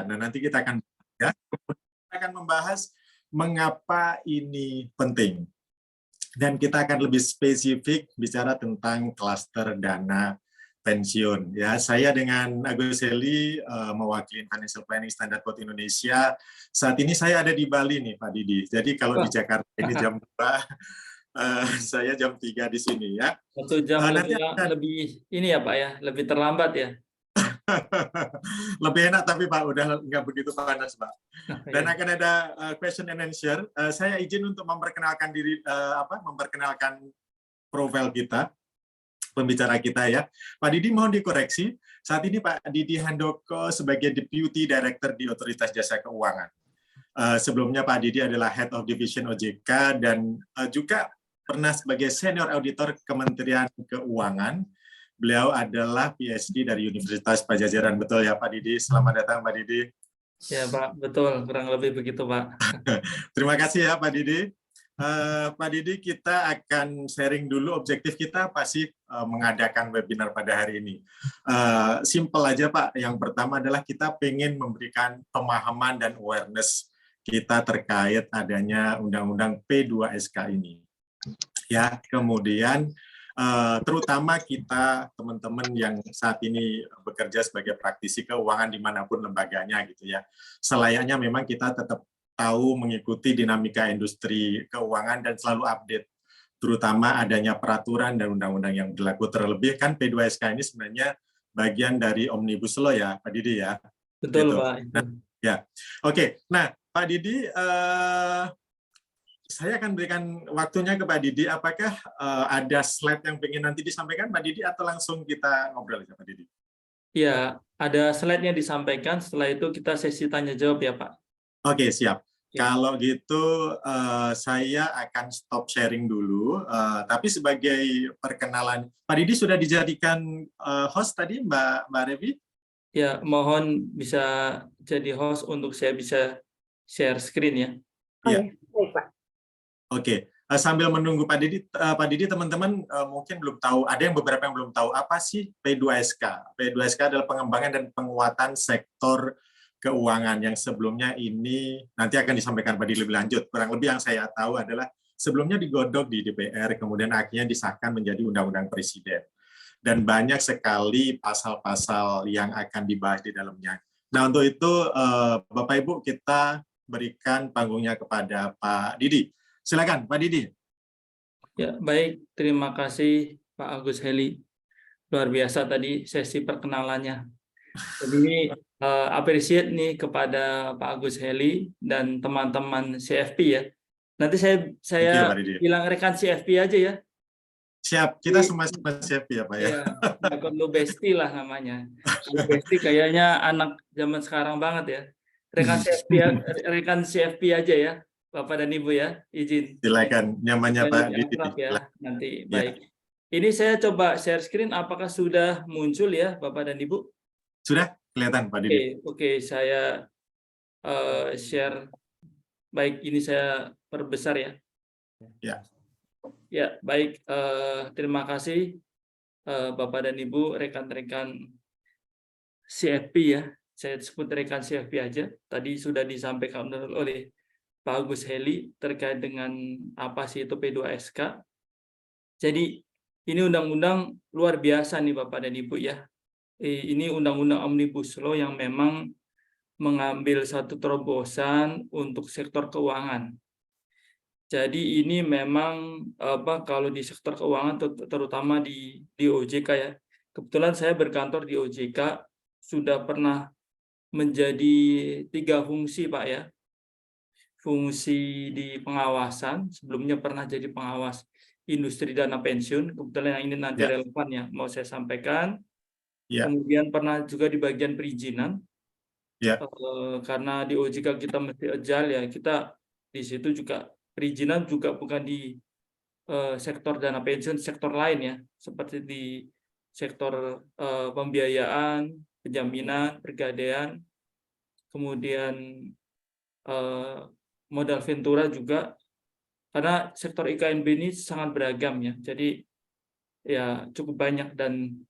Nah, nanti kita akan membahas mengapa ini penting. Dan kita akan lebih spesifik bicara tentang klaster dana pensiun. Ya, saya dengan Agus Heli mewakili Financial Planning Standard Board Indonesia. Saat ini saya ada di Bali nih, Pak Didi. Jadi kalau di Jakarta ini jam 2, saya jam 3 di sini ya. 1 jam lebih ini ya Pak ya, lebih terlambat ya. Lebih enak tapi Pak, udah nggak begitu panas Pak. Dan akan ada question and answer. Saya izin untuk memperkenalkan diri, memperkenalkan profil kita, pembicara kita ya. Pak Didi mohon dikoreksi. Saat ini Pak Didi Handoko sebagai Deputy Director di Otoritas Jasa Keuangan. Sebelumnya Pak Didi adalah Head of Division OJK dan juga pernah sebagai Senior Auditor Kementerian Keuangan. Beliau adalah PhD dari Universitas Padjadjaran. Betul ya Pak Didi? Selamat datang Pak Didi. Ya Pak, betul. Kurang lebih begitu Pak. Terima kasih ya Pak Didi. Pak Didi, kita akan sharing dulu objektif kita apa sih mengadakan webinar pada hari ini. Simple aja Pak. Yang pertama adalah kita pengen memberikan pemahaman dan awareness kita terkait adanya Undang-Undang P2SK ini. Ya, kemudian terutama kita teman-teman yang saat ini bekerja sebagai praktisi keuangan dimanapun lembaganya gitu ya, selayaknya memang kita tetap tahu mengikuti dinamika industri keuangan dan selalu update, terutama adanya peraturan dan undang-undang yang berlaku. Terlebih kan P2SK ini sebenarnya bagian dari Omnibus Law ya Pak Didi ya. Betul gitu. Pak. Nah, ya, oke. Nah Pak Didi, saya akan berikan waktunya ke Pak Didi. Apakah ada slide yang ingin nanti disampaikan Pak Didi atau langsung kita ngobrol aja Pak Didi? Ya, ada slide-nya disampaikan. Setelah itu kita sesi tanya jawab ya Pak. Oke, siap. Ya. Kalau gitu saya akan stop sharing dulu. Tapi sebagai perkenalan, Pak Didi sudah dijadikan host tadi Mbak Revi? Ya, mohon bisa jadi host untuk saya bisa share screen ya. Iya. Baik, Pak. Oke, sambil menunggu Pak Didi teman-teman mungkin belum tahu, ada yang beberapa yang belum tahu apa sih P2SK. P2SK adalah pengembangan dan penguatan sektor keuangan yang sebelumnya ini nanti akan disampaikan Pak Didi lebih lanjut. Kurang lebih yang saya tahu adalah sebelumnya digodok di DPR, kemudian akhirnya disahkan menjadi Undang-Undang Presiden. Dan banyak sekali pasal-pasal yang akan dibahas di dalamnya. Nah untuk itu Bapak Ibu kita berikan panggungnya kepada Pak Didi. Silakan, Pak Didi. Ya, baik. Terima kasih, Pak Agus Heli. Luar biasa tadi sesi perkenalannya. Jadi ini appreciate nih kepada Pak Agus Heli dan teman-teman CFP ya. Nanti saya bilang rekan CFP aja ya. Siap, kita semua CFP ya Pak ya. Iya, nggak perlu Besti lah namanya. Kalau Besti kayaknya anak zaman sekarang banget ya. Rekan CFP aja ya. Bapak dan Ibu ya, izin. Silakan, nyamannya Pak Didi. Ya, nanti baik. Ini saya coba share screen, apakah sudah muncul ya Bapak dan Ibu? Sudah kelihatan Pak Didi. Oke, saya share. Baik, ini saya perbesar ya. Ya. Ya, baik. Terima kasih Bapak dan Ibu, rekan-rekan CFP ya. Saya sebut rekan CFP aja. Tadi sudah disampaikan oleh Pak Agus Heli terkait dengan apa sih itu P2SK. Jadi ini undang-undang luar biasa nih Bapak dan Ibu ya. Ini undang-undang Omnibus Law yang memang mengambil satu terobosan untuk sektor keuangan. Jadi ini memang kalau di sektor keuangan terutama di OJK ya. Kebetulan saya berkantor di OJK, sudah pernah menjadi 3 fungsi Pak ya. Fungsi di pengawasan, sebelumnya pernah jadi pengawas industri dana pensiun, kebetulan yang ini nanti relevan ya, mau saya sampaikan. Kemudian pernah juga di bagian perizinan, karena di OJK kita mesti agile ya, kita di situ juga perizinan juga bukan di sektor dana pensiun, sektor lain ya, seperti di sektor pembiayaan, penjaminan, pegadaian, kemudian modal ventura juga, karena sektor IKNB ini sangat beragam ya, jadi ya cukup banyak dan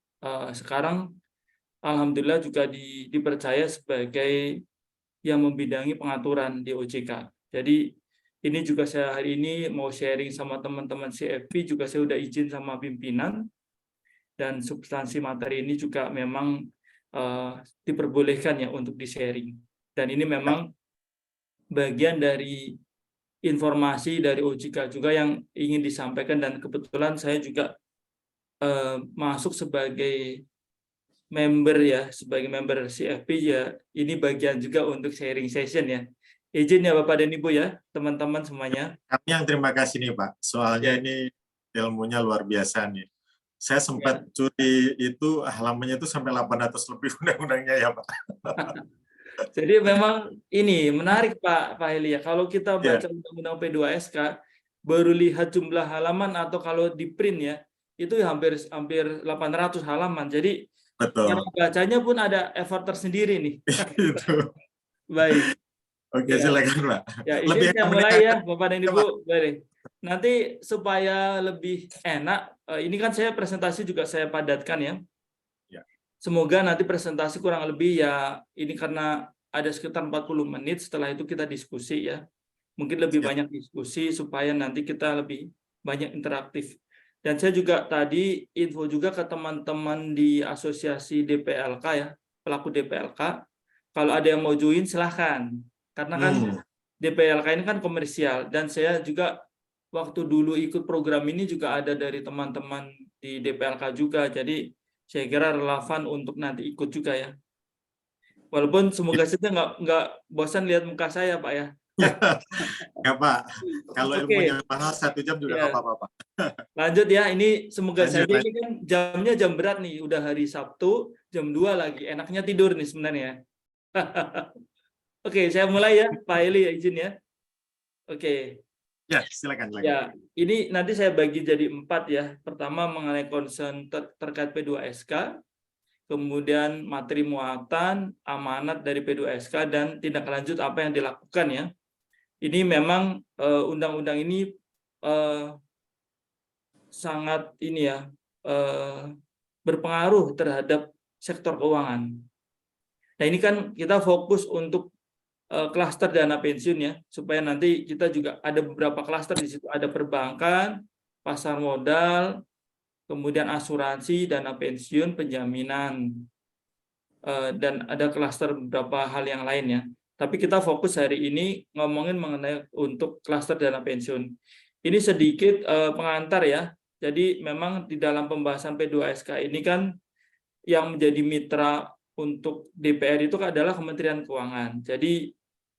sekarang alhamdulillah juga dipercaya sebagai yang membidangi pengaturan di OJK. Jadi ini juga saya hari ini mau sharing sama teman-teman CFP, juga saya udah izin sama pimpinan, dan substansi materi ini juga memang diperbolehkan ya untuk di-sharing. Dan ini memang bagian dari informasi dari OJK juga yang ingin disampaikan, dan kebetulan saya juga masuk sebagai member ya, sebagai member CFP ya, ini bagian juga untuk sharing session ya. Izin ya Bapak dan Ibu ya, teman-teman semuanya. Kami yang terima kasih nih Pak, soalnya Ya. ini ilmunya luar biasa nih. Saya sempat curi itu halamannya itu sampai 800 lebih undang-undangnya ya Pak. Jadi memang ini menarik Pak Heli ya, kalau kita Ya, baca Undang-Undang P2SK, baru lihat jumlah halaman atau kalau di print ya, itu hampir 800 halaman. Jadi cara betul. bacanya pun ada effort tersendiri nih. Itu. Baik. Oke, Ya. silakan Pak. Ya, Lebih izin saya enak mulai ya, mendengarkan Bapak dan ya, Ibu. Pak. Baik. Nanti supaya lebih enak, ini kan saya presentasi juga saya padatkan ya. Ya. Semoga nanti presentasi kurang lebih ya, ini karena ada sekitar 40 menit, setelah itu kita diskusi ya. Mungkin lebih Siap. banyak diskusi supaya nanti kita lebih banyak interaktif. Dan saya juga tadi info juga ke teman-teman di asosiasi DPLK ya, pelaku DPLK. Kalau ada yang mau join silahkan. Karena kan DPLK ini kan komersial, dan saya juga waktu dulu ikut program ini juga ada dari teman-teman di DPLK juga, jadi saya kira relevan untuk nanti ikut juga ya. Walaupun semoga saja nggak bosan lihat muka saya Pak ya. Ya Pak, kalau Oke, ilmunya mahal 1 jam juga nggak ya. apa-apa Pak. Lanjut ya, ini semoga Lanjut, saja ini kan jamnya jam berat nih, udah hari Sabtu, jam 2 lagi, enaknya tidur nih sebenarnya. Oke, saya mulai ya, Pak Eli izin ya. Oke. Ya, silakan. Ya, ini nanti saya bagi jadi 4 ya. Pertama mengenai concern terkait P2SK, kemudian materi muatan, amanat dari P2SK, dan tindak lanjut apa yang dilakukan ya. Ini memang undang-undang ini sangat ini ya, berpengaruh terhadap sektor keuangan. Nah ini kan kita fokus untuk klaster dana pensiun ya, supaya nanti kita juga ada beberapa klaster di situ, ada perbankan, pasar modal, kemudian asuransi, dana pensiun, penjaminan, dan ada klaster beberapa hal yang lainnya. Tapi kita fokus hari ini ngomongin mengenai untuk klaster dana pensiun. Ini sedikit pengantar ya. Jadi memang di dalam pembahasan P2SK ini kan yang menjadi mitra untuk DPR itu adalah Kementerian Keuangan. Jadi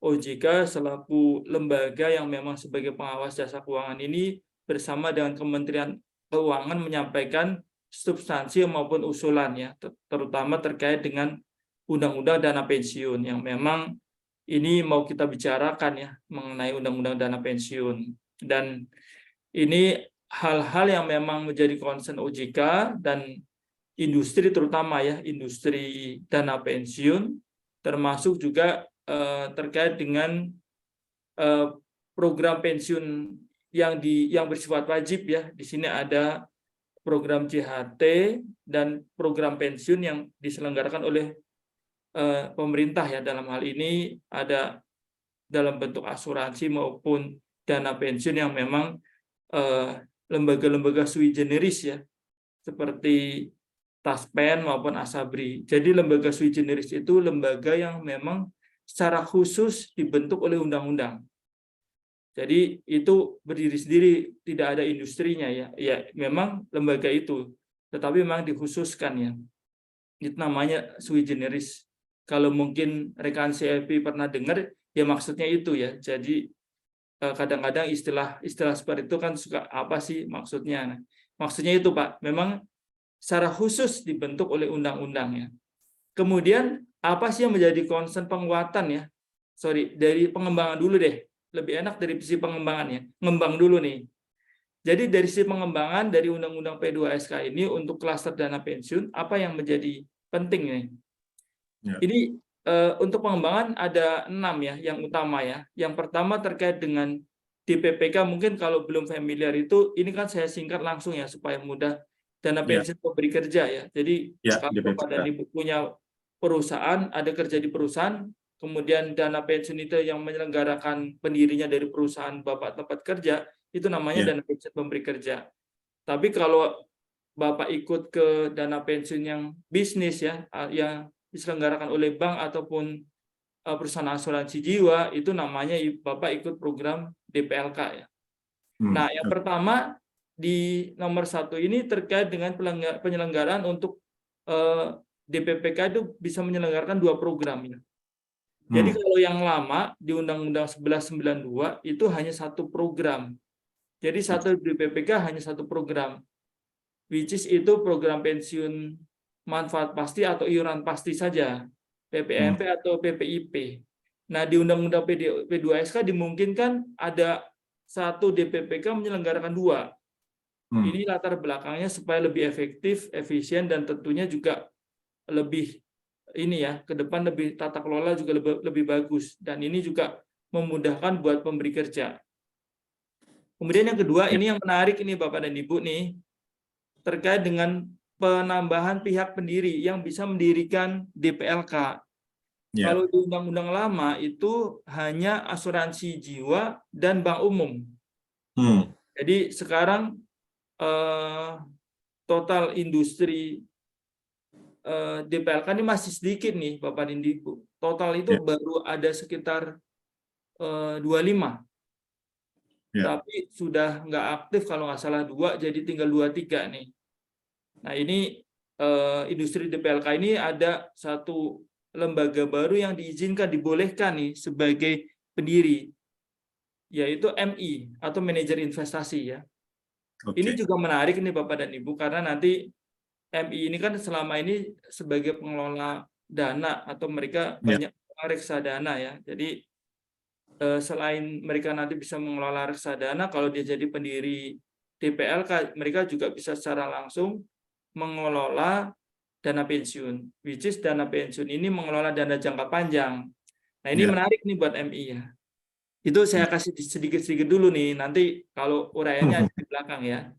OJK selaku lembaga yang memang sebagai pengawas jasa keuangan ini bersama dengan Kementerian Keuangan menyampaikan substansi maupun usulan ya, terutama terkait dengan undang-undang dana pensiun yang memang ini mau kita bicarakan ya mengenai undang-undang dana pensiun. Dan ini hal-hal yang memang menjadi concern OJK dan industri, terutama ya industri dana pensiun, termasuk juga terkait dengan program pensiun yang bersifat wajib ya. Di sini ada program JHT dan program pensiun yang diselenggarakan oleh pemerintah ya, dalam hal ini ada dalam bentuk asuransi maupun dana pensiun yang memang lembaga-lembaga sui generis ya, seperti Taspen maupun Asabri. Jadi lembaga sui generis itu lembaga yang memang secara khusus dibentuk oleh undang-undang. Jadi itu berdiri sendiri, tidak ada industrinya ya. Ya memang lembaga itu, tetapi memang dikhususkan ya. Itu namanya sui generis. Kalau mungkin rekan CFP pernah dengar, ya maksudnya itu ya. Jadi kadang-kadang istilah seperti itu kan suka apa sih maksudnya. Nah, maksudnya itu Pak, memang secara khusus dibentuk oleh undang-undang ya. Kemudian apa sih yang menjadi concern penguatan ya? Dari pengembangan dulu deh. Lebih enak dari sisi pengembangannya. Ngembang dulu nih. Jadi dari sisi pengembangan dari Undang-Undang P2SK ini untuk klaster dana pensiun, apa yang menjadi penting nih? Ya. Ini untuk pengembangan ada 6 ya, yang utama ya. Yang pertama terkait dengan DPPK, mungkin kalau belum familiar itu, ini kan saya singkat langsung ya, supaya mudah. Dana pensiun pemberi kerja ya. Jadi kalau Bapak dan Ibu punya perusahaan, ada kerja di perusahaan, kemudian dana pensiun itu yang menyelenggarakan pendirinya dari perusahaan Bapak tempat kerja, itu namanya Ya. dana pensiun pemberi kerja. Tapi kalau Bapak ikut ke dana pensiun yang bisnis ya, yang diselenggarakan oleh bank ataupun perusahaan asuransi jiwa, itu namanya Bapak ikut program DPLK ya. Nah, yang pertama di nomor 1 ini terkait dengan penyelenggaraan untuk DPPK itu bisa menyelenggarakan 2 program ya. Jadi kalau yang lama di Undang-Undang 1192 itu hanya 1 program. Jadi satu DPPK hanya 1 program, which is itu program pensiun manfaat pasti atau iuran pasti saja, PPMP atau PPIP. Nah, di Undang-Undang P2SK dimungkinkan ada 1 DPPK menyelenggarakan 2. Ini latar belakangnya supaya lebih efektif, efisien, dan tentunya juga lebih ini ya, ke depan lebih tata kelola juga lebih bagus, dan ini juga memudahkan buat pemberi kerja. Kemudian yang kedua, ini yang menarik ini Bapak dan Ibu nih, terkait dengan penambahan pihak pendiri yang bisa mendirikan DPLK. Kalau di undang-undang lama itu hanya asuransi jiwa dan bank umum. Jadi sekarang total industri DPLK ini masih sedikit nih Bapak dan Ibu. Total itu baru ada sekitar 25. Tapi sudah nggak aktif kalau nggak salah 2, jadi tinggal 23 nih. Nah, ini industri DPLK ini ada 1 lembaga baru yang diizinkan, dibolehkan nih sebagai pendiri, yaitu MI atau manajer investasi ya. Ini juga menarik nih Bapak dan Ibu, karena nanti MI ini kan selama ini sebagai pengelola dana atau mereka banyak reksadana ya. Jadi selain mereka nanti bisa mengelola reksadana, kalau dia jadi pendiri DPLK, mereka juga bisa secara langsung mengelola dana pensiun, which is dana pensiun ini mengelola dana jangka panjang. Nah, ini menarik nih buat MI ya. Itu saya kasih sedikit-sedikit dulu nih, nanti kalau uraiannya ada di belakang ya.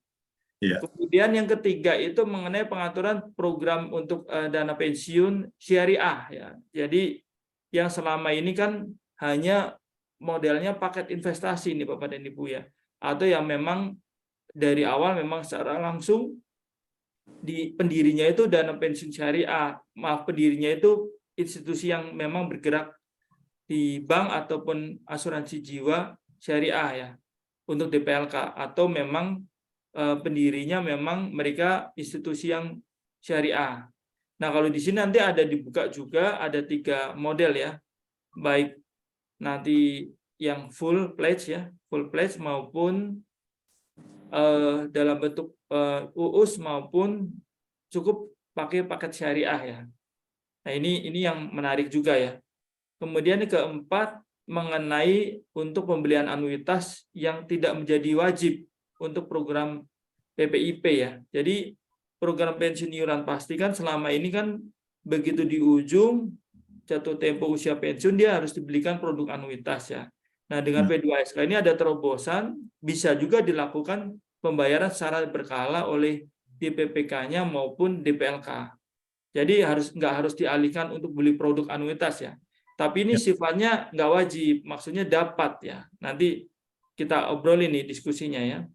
Kemudian yang ketiga itu mengenai pengaturan program untuk dana pensiun syariah ya. Jadi yang selama ini kan hanya modelnya paket investasi nih Bapak dan Ibu ya, atau yang memang dari awal memang secara langsung di pendirinya itu dana pensiun syariah, pendirinya itu institusi yang memang bergerak di bank ataupun asuransi jiwa syariah ya untuk DPLK, atau memang pendirinya memang mereka institusi yang syariah. Nah, kalau di sini nanti ada dibuka juga ada 3 model ya, baik nanti yang full pledge ya, full pledge maupun dalam bentuk UUS maupun cukup pakai paket syariah ya. Nah, ini yang menarik juga ya. Kemudian yang keempat mengenai untuk pembelian anuitas yang tidak menjadi wajib untuk program PPIP ya. Jadi program pensiun iuran pasti kan selama ini kan begitu di ujung jatuh tempo usia pensiun dia harus dibelikan produk anuitas ya. Nah, dengan P2SK ini ada terobosan, bisa juga dilakukan pembayaran secara berkala oleh DPPK-nya maupun DPLK. Jadi nggak harus dialihkan untuk beli produk anuitas ya. Tapi ini sifatnya nggak wajib, maksudnya dapat ya. Nanti kita obrolin nih diskusinya ya.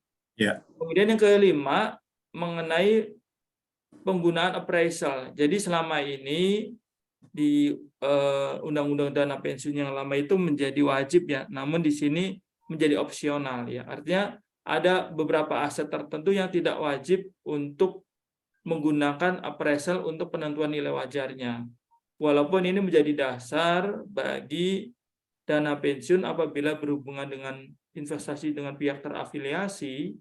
Kemudian yang kelima mengenai penggunaan appraisal. Jadi selama ini di Undang-Undang Dana Pensiun yang lama itu menjadi wajib ya, namun di sini menjadi opsional ya. Artinya ada beberapa aset tertentu yang tidak wajib untuk menggunakan appraisal untuk penentuan nilai wajarnya. Walaupun ini menjadi dasar bagi dana pensiun apabila berhubungan dengan investasi dengan pihak terafiliasi,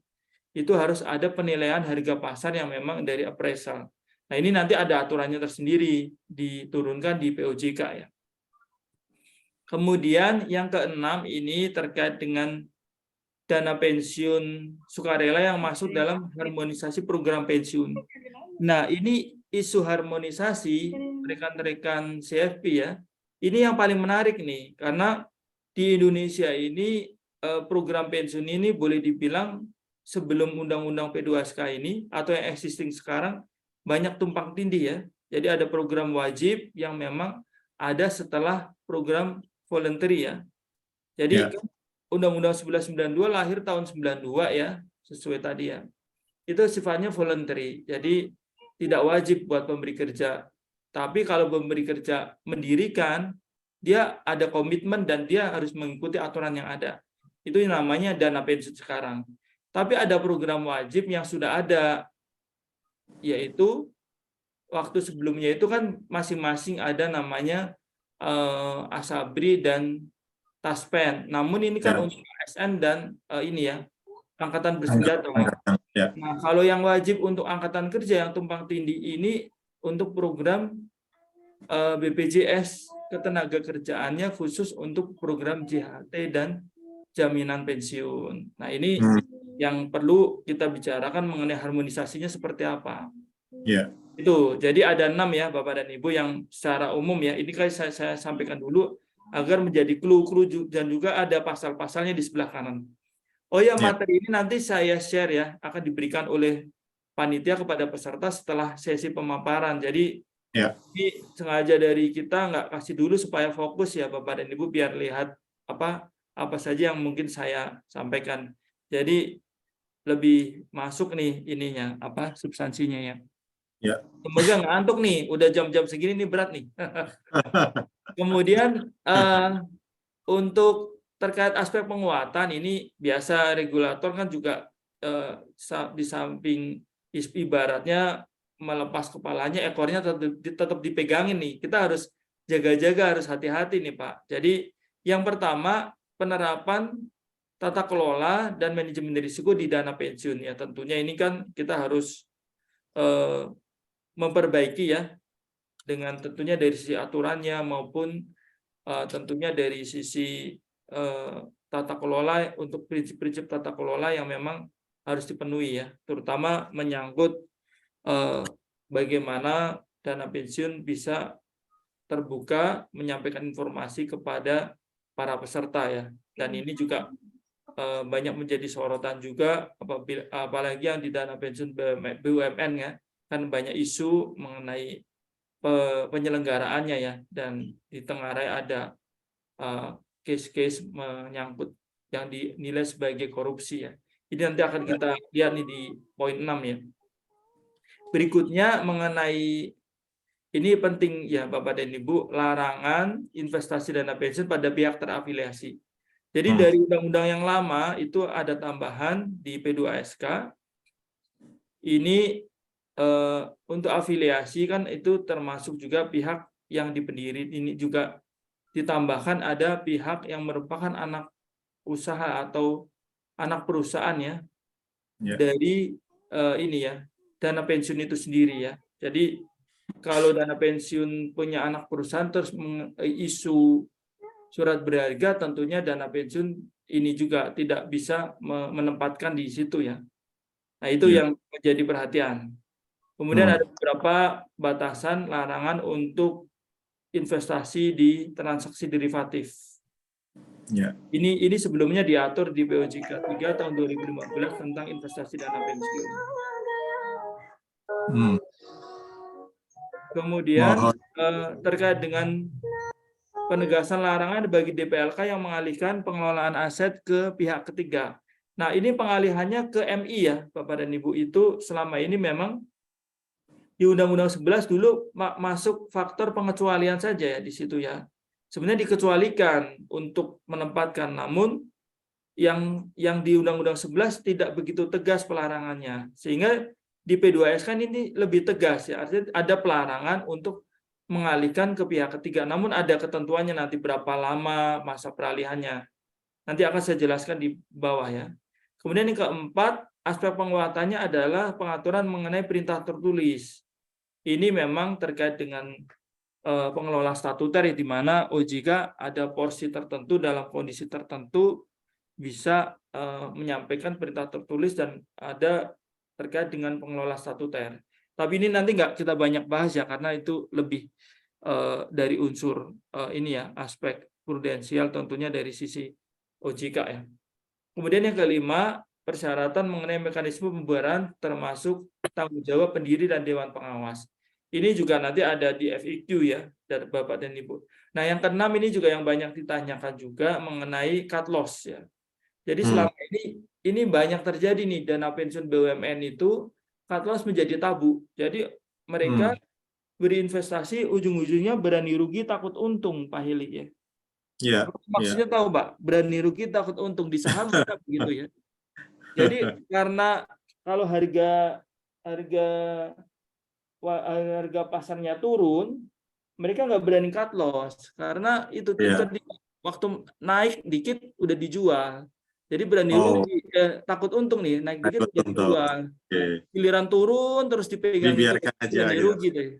itu harus ada penilaian harga pasar yang memang dari appraisal. Nah, ini nanti ada aturannya tersendiri, diturunkan di POJK ya. Kemudian yang keenam ini terkait dengan dana pensiun sukarela yang masuk dalam harmonisasi program pensiun. Nah, ini isu harmonisasi rekan-rekan CFP ya, ini yang paling menarik nih, karena di Indonesia ini program pensiun ini boleh dibilang sebelum Undang-Undang P2SK ini atau yang existing sekarang banyak tumpang tindih ya. Jadi ada program wajib yang memang ada setelah program voluntary ya. Jadi Ya. kan Undang-Undang 1192 lahir tahun 92 ya, sesuai tadi ya. Itu sifatnya voluntary. Jadi tidak wajib buat pemberi kerja. Tapi kalau pemberi kerja mendirikan, dia ada komitmen dan dia harus mengikuti aturan yang ada. Itu yang namanya dana pensiun sekarang. Tapi ada program wajib yang sudah ada, yaitu waktu sebelumnya itu kan masing-masing ada namanya Asabri dan Taspen. Namun ini kan Ya. untuk ASN dan ini ya, angkatan bersenjata. Ya. Nah, kalau yang wajib untuk angkatan kerja yang tumpang tindih ini untuk program BPJS ketenaga kerjaannya khusus untuk program JHT dan jaminan pensiun. Nah, ini yang perlu kita bicarakan mengenai harmonisasinya seperti apa. Ya. Itu. Jadi ada 6 ya Bapak dan Ibu yang secara umum ya. Ini kan saya sampaikan dulu agar menjadi clue-clue dan juga ada pasal-pasalnya di sebelah kanan. Oh ya, materi ini nanti saya share ya, akan diberikan oleh panitia kepada peserta setelah sesi pemaparan. Jadi ini sengaja dari kita nggak kasih dulu supaya fokus ya Bapak dan Ibu biar lihat apa saja yang mungkin saya sampaikan. Jadi lebih masuk nih ininya substansinya ya. Semoga nggak ngantuk nih, udah jam-jam segini nih berat nih. Kemudian untuk terkait aspek penguatan ini biasa regulator kan juga di samping ibaratnya melepas kepalanya, ekornya tetap dipegangin nih. Kita harus jaga-jaga, harus hati-hati nih Pak. Jadi yang pertama penerapan tata kelola dan manajemen risiko di dana pensiun ya. Tentunya ini kan kita harus memperbaiki ya, dengan tentunya dari sisi aturannya maupun tentunya dari sisi tata kelola, untuk prinsip-prinsip tata kelola yang memang harus dipenuhi ya, terutama menyangkut bagaimana dana pensiun bisa terbuka menyampaikan informasi kepada para peserta ya, dan ini juga banyak menjadi sorotan juga apalagi yang di dana pensiun BUMN ya, kan banyak isu mengenai penyelenggaraannya ya, dan ditengarai ada case-case menyangkut yang dinilai sebagai korupsi ya. Ini nanti akan kita lihat nih di poin 6 ya. Berikutnya mengenai ini penting ya Bapak dan Ibu, larangan investasi dana pensiun pada pihak terafiliasi. Jadi dari undang-undang yang lama itu ada tambahan di P2SK. Ini untuk afiliasi kan itu termasuk juga pihak yang dipendiri, ini juga ditambahkan ada pihak yang merupakan anak usaha atau anak perusahaan ya, dari ini ya, dana pensiun itu sendiri ya. Jadi kalau dana pensiun punya anak perusahaan terus isu surat berharga, tentunya dana pensiun ini juga tidak bisa menempatkan di situ ya. Nah, itu yang menjadi perhatian. Kemudian ada beberapa batasan larangan untuk investasi di transaksi derivatif. Ini sebelumnya diatur di POJK 3 tahun 2015 tentang investasi dana pensiun. Kemudian terkait dengan penegasan larangan bagi DPLK yang mengalihkan pengelolaan aset ke pihak ketiga. Nah, ini pengalihannya ke MI ya, Bapak dan Ibu, itu selama ini memang di Undang-Undang 11 dulu masuk faktor pengecualian saja ya di situ ya. Sebenarnya dikecualikan untuk menempatkan, namun yang di Undang-Undang 11 tidak begitu tegas pelarangannya. Sehingga di P2S kan ini lebih tegas ya, artinya ada pelarangan untuk mengalihkan ke pihak ketiga. Namun ada ketentuannya nanti berapa lama masa peralihannya. Nanti akan saya jelaskan di bawah ya. Kemudian yang keempat, aspek penguatannya adalah pengaturan mengenai perintah tertulis. Ini memang terkait dengan pengelola statuter di mana OJK ada porsi tertentu dalam kondisi tertentu bisa menyampaikan perintah tertulis dan ada terkait dengan pengelola statuter. Tapi ini nanti nggak kita banyak bahas ya, karena itu lebih dari unsur ini ya, aspek prudensial tentunya dari sisi OJK ya. Kemudian yang kelima, persyaratan mengenai mekanisme pembubaran termasuk tanggung jawab pendiri dan dewan pengawas. Ini juga nanti ada di FAQ ya dari Bapak dan Ibu. Nah, yang keenam ini juga yang banyak ditanyakan juga mengenai cut loss ya. Jadi selama ini banyak terjadi nih dana pensiun BUMN itu cut loss menjadi tabu. Jadi mereka berinvestasi ujung-ujungnya berani rugi takut untung, Pak Heli ya. Iya, Maksudnya tahu Pak, berani rugi takut untung di saham mereka begitu ya. Jadi karena kalau harga harga pasarnya turun, mereka nggak berani cut loss karena itu iya. waktu naik dikit udah dijual. Jadi berani Oh, rugi, takut untung nih, naik dikit takut udah untuk. dijual. Oke. Giliran turun terus dipegangin terus Dibiarkan aja berani gitu. rugi deh.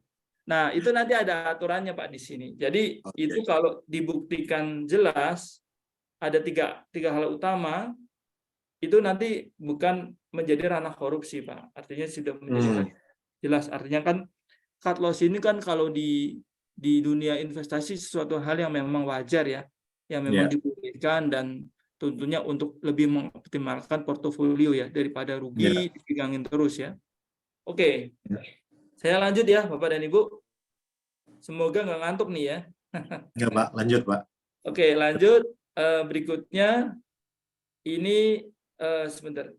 Nah, itu nanti ada aturannya Pak di sini. Jadi itu Oke. kalau dibuktikan jelas ada tiga hal utama itu nanti bukan menjadi ranah korupsi Pak. Artinya sudah menjadi hal jelas. Artinya kan cut loss ini kan kalau di dunia investasi sesuatu hal yang memang wajar ya, yang memang Ya, dibolehkan dan tentunya untuk lebih mengoptimalkan portofolio ya daripada ya. rugi dipegangin terus ya. Oke, saya lanjut ya Bapak dan Ibu. Semoga nggak ngantuk nih ya. Enggak, Pak. Lanjut, Pak. Oke, lanjut. Berikutnya ini sebentar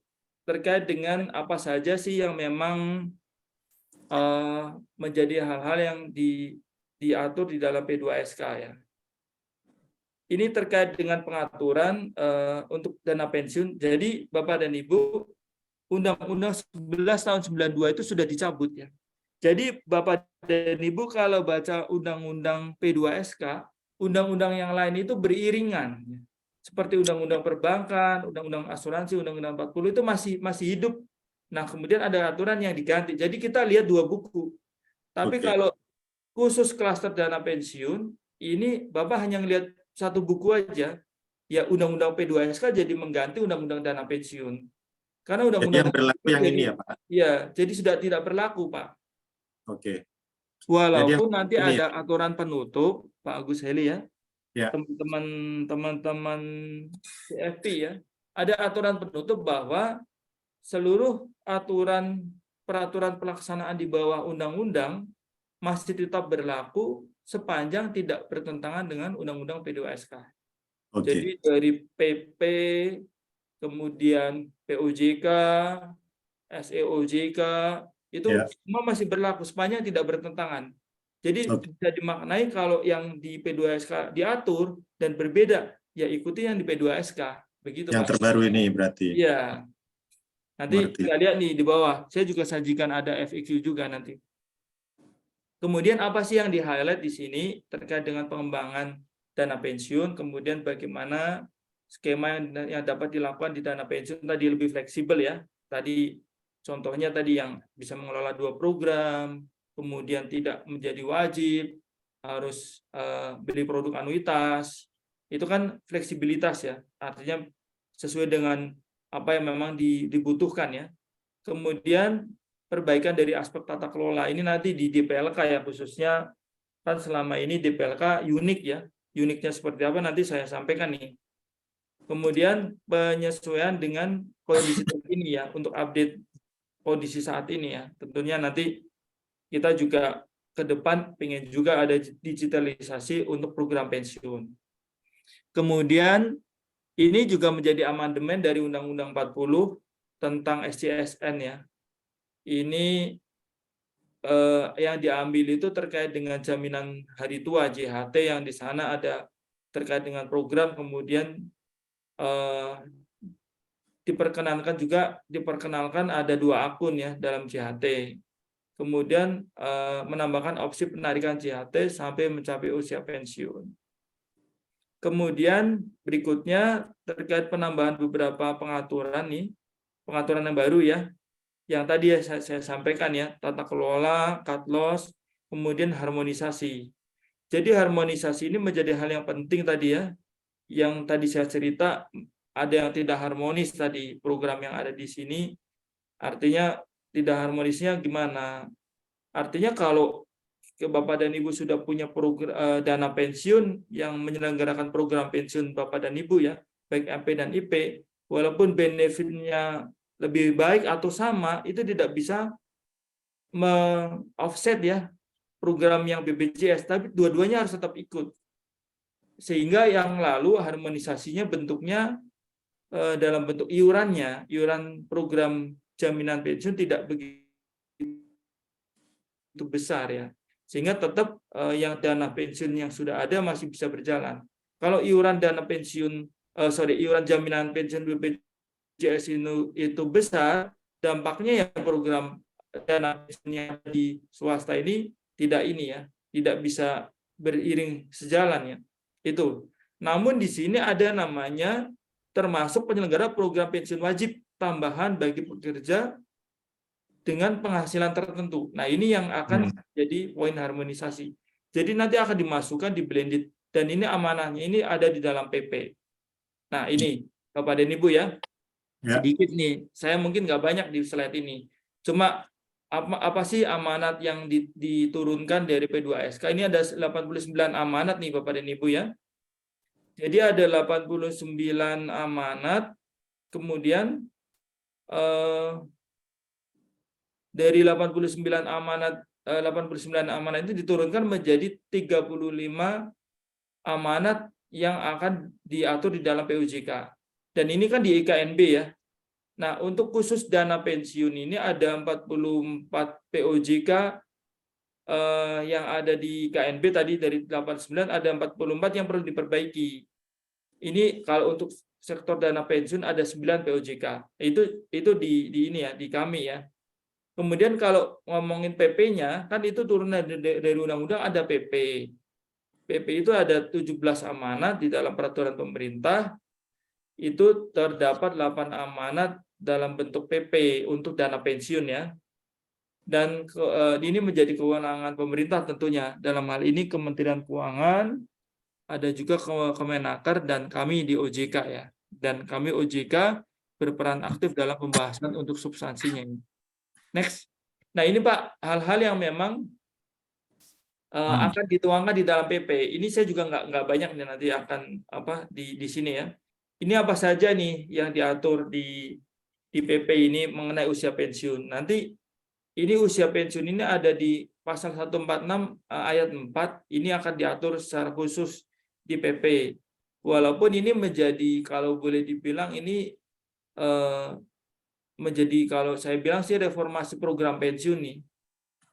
terkait dengan apa saja sih yang memang menjadi hal-hal yang diatur di dalam P2SK ya. Ini terkait dengan pengaturan untuk dana pensiun. Jadi Bapak dan Ibu, Undang-Undang 11 tahun 92 itu sudah dicabut ya. Jadi Bapak dan Ibu kalau baca Undang-Undang P2SK, undang-undang yang lain itu beriringan. Seperti Undang-Undang Perbankan, Undang-Undang Asuransi, Undang-Undang 40 itu masih hidup. Nah, kemudian ada aturan yang diganti. Jadi kita lihat dua buku. Tapi Oke. kalau khusus klaster dana pensiun, ini Bapak hanya melihat satu buku aja, ya Undang-Undang P2SK jadi mengganti Undang-Undang Dana Pensiun. Karena Jadi Undang-Undang yang berlaku yang ini ya, Pak? jadi sudah tidak berlaku, Pak. Oke. Jadi yang Walaupun nanti ini ya? ada aturan penutup, Pak Agus Heli ya, Ya. teman-teman CFP ya, ada aturan penutup bahwa seluruh peraturan pelaksanaan di bawah undang-undang masih tetap berlaku sepanjang tidak bertentangan dengan Undang-Undang P2SK. Jadi Oke. dari PP, kemudian POJK, SEOJK, itu Ya. semua masih berlaku sepanjang tidak bertentangan. Jadi Oke. bisa dimaknai kalau yang di P2SK diatur dan berbeda, ya ikuti yang di P2SK. Begitu Yang Pak. terbaru ini berarti. Iya. Nanti Mengerti. kita lihat nih di bawah. Saya juga sajikan ada FAQ juga nanti. Kemudian apa sih yang di-highlight di sini terkait dengan pengembangan dana pensiun, kemudian bagaimana skema yang dapat dilakukan di dana pensiun tadi lebih fleksibel ya. Tadi contohnya tadi yang bisa mengelola 2 program, kemudian tidak menjadi wajib, harus beli produk anuitas. Itu kan fleksibilitas ya, artinya sesuai dengan apa yang memang dibutuhkan ya. Kemudian perbaikan dari aspek tata kelola ini nanti di DPLK ya, khususnya kan selama ini DPLK unik ya, uniknya seperti apa nanti saya sampaikan nih. Kemudian penyesuaian dengan kondisi terkini ya, untuk update kondisi saat ini ya. Tentunya nanti kita juga ke depan pengen juga ada digitalisasi untuk program pensiun. Kemudian ini juga menjadi amandemen dari Undang-Undang 40 tentang SCSN ya. Ini yang diambil itu terkait dengan jaminan hari tua JHT yang di sana ada terkait dengan program, kemudian diperkenalkan ada 2 akun ya dalam JHT. Kemudian menambahkan opsi penarikan JHT sampai mencapai usia pensiun. Kemudian berikutnya terkait penambahan beberapa pengaturan nih, pengaturan yang baru ya, yang tadi ya saya sampaikan ya, tata kelola, cut loss, kemudian harmonisasi. Jadi harmonisasi ini menjadi hal yang penting tadi ya, yang tadi saya cerita ada yang tidak harmonis tadi program yang ada di sini, artinya tidak harmonisnya gimana? Artinya kalau Bapak dan Ibu sudah punya program, dana pensiun yang menyelenggarakan program pensiun Bapak dan Ibu ya, baik MP dan IP, walaupun benefitnya lebih baik atau sama, itu tidak bisa offset ya program yang BPJS, tapi dua-duanya harus tetap ikut. Sehingga yang lalu harmonisasinya bentuknya dalam bentuk iurannya, iuran program jaminan pensiun tidak begitu besar ya. Sehingga tetap yang dana pensiun yang sudah ada masih bisa berjalan. Kalau iuran dana pensiun, iuran jaminan pensiun BPJS itu besar, dampaknya ya program dana pensiunnya di swasta ini tidak bisa beriring sejalan ya. Itu. Namun di sini ada namanya termasuk penyelenggara program pensiun wajib tambahan bagi pekerja dengan penghasilan tertentu. Nah, ini yang akan jadi poin harmonisasi. Jadi nanti akan dimasukkan di blended dan ini amanahnya ini ada di dalam PP. Nah, ini Bapak dan Ibu ya. Sedikit nih, saya mungkin nggak banyak di slide ini. Cuma apa sih amanat yang diturunkan dari P2SK? Ini ada 89 amanat nih Bapak dan Ibu ya. Jadi ada 89 amanat, kemudian dari 89 amanat itu diturunkan menjadi 35 amanat yang akan diatur di dalam PUJK. Dan ini kan di IKNB ya. Nah, untuk khusus dana pensiun ini ada 44 POJK yang ada di KNB tadi dari 89 ada 44 yang perlu diperbaiki. Ini kalau untuk sektor dana pensiun ada 9 POJK. Itu di ini ya, di kami ya. Kemudian kalau ngomongin PP-nya kan itu turunan dari undang-undang ada PP. PP itu ada 17 amanat di dalam peraturan pemerintah. Itu terdapat 8 amanat dalam bentuk PP untuk dana pensiun ya. Dan ini menjadi kewenangan pemerintah tentunya. Dalam hal ini Kementerian Keuangan, ada juga Kemenaker dan kami di OJK ya. Dan kami OJK berperan aktif dalam pembahasan untuk substansinya. Next. Nah, ini Pak, hal-hal yang memang akan dituangkan di dalam PP. Ini saya juga nggak banyak nih nanti akan di sini ya. Ini apa saja nih yang diatur di PP ini mengenai usia pensiun. Nanti ini usia pensiun ini ada di pasal 146 ayat 4. Ini akan diatur secara khusus di PP. Walaupun ini menjadi kalau boleh dibilang ini menjadi kalau saya bilang sih reformasi program pensiun nih.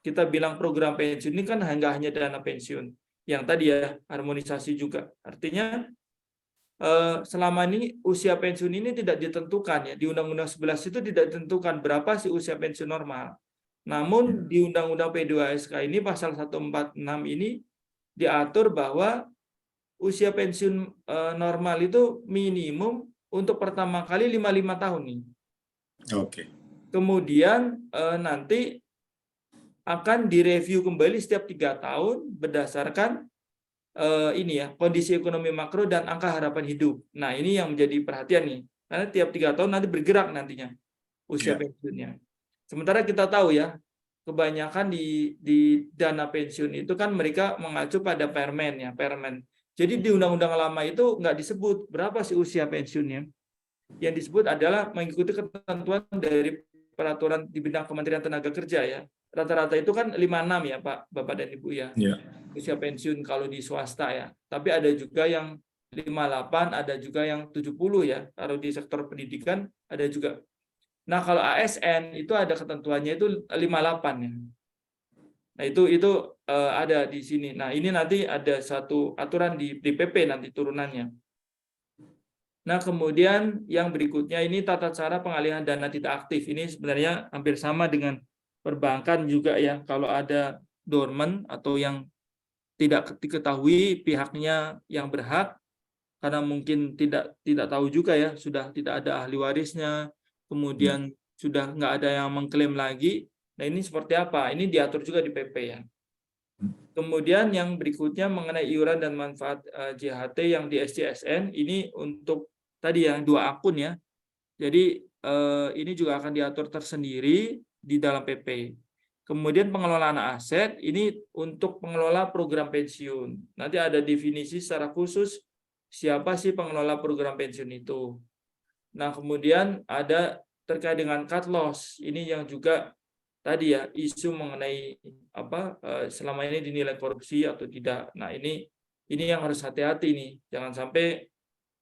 Kita bilang program pensiun ini kan hanya dana pensiun. Yang tadi ya harmonisasi juga. Artinya selama ini usia pensiun ini tidak ditentukan ya. Di Undang-Undang 11 itu tidak ditentukan berapa sih usia pensiun normal. Namun di Undang-Undang P2SK ini pasal 146 ini diatur bahwa usia pensiun normal itu minimum untuk pertama kali 55 tahun nih. Oke. Kemudian nanti akan direview kembali setiap 3 tahun berdasarkan ini ya kondisi ekonomi makro dan angka harapan hidup. Nah, ini yang menjadi perhatian nih. Karena tiap 3 tahun nanti bergerak nantinya usia pensiunnya. Sementara kita tahu ya, kebanyakan di dana pensiun itu kan mereka mengacu pada permen ya, permen. Jadi di undang-undang lama itu nggak disebut berapa sih usia pensiunnya. Yang disebut adalah mengikuti ketentuan dari peraturan di bidang Kementerian Tenaga Kerja ya. Rata-rata itu kan 56 ya Pak, Bapak dan Ibu ya. Usia pensiun kalau di swasta ya. Tapi ada juga yang 58, ada juga yang 70 ya. Kalau di sektor pendidikan ada juga. Nah, kalau ASN itu ada ketentuannya itu 58 ya. Nah, itu ada di sini. Nah, ini nanti ada satu aturan di PP nanti turunannya. Nah, kemudian yang berikutnya ini tata cara pengalihan dana tidak aktif. Ini sebenarnya hampir sama dengan perbankan juga ya. Kalau ada dormant atau yang tidak diketahui pihaknya yang berhak, karena mungkin tidak tahu juga ya, sudah tidak ada ahli warisnya, kemudian sudah nggak ada yang mengklaim lagi. Nah, ini seperti apa? Ini diatur juga di PP ya. Kemudian yang berikutnya mengenai iuran dan manfaat JHT yang di SJSN, ini untuk tadi ya 2 akun ya. Jadi ini juga akan diatur tersendiri di dalam PP. Kemudian pengelolaan aset ini untuk pengelola program pensiun. Nanti ada definisi secara khusus siapa sih pengelola program pensiun itu. Nah, kemudian ada terkait dengan cut loss. Ini yang juga tadi ya isu mengenai selama ini dinilai korupsi atau tidak. Nah, ini yang harus hati-hati nih. Jangan sampai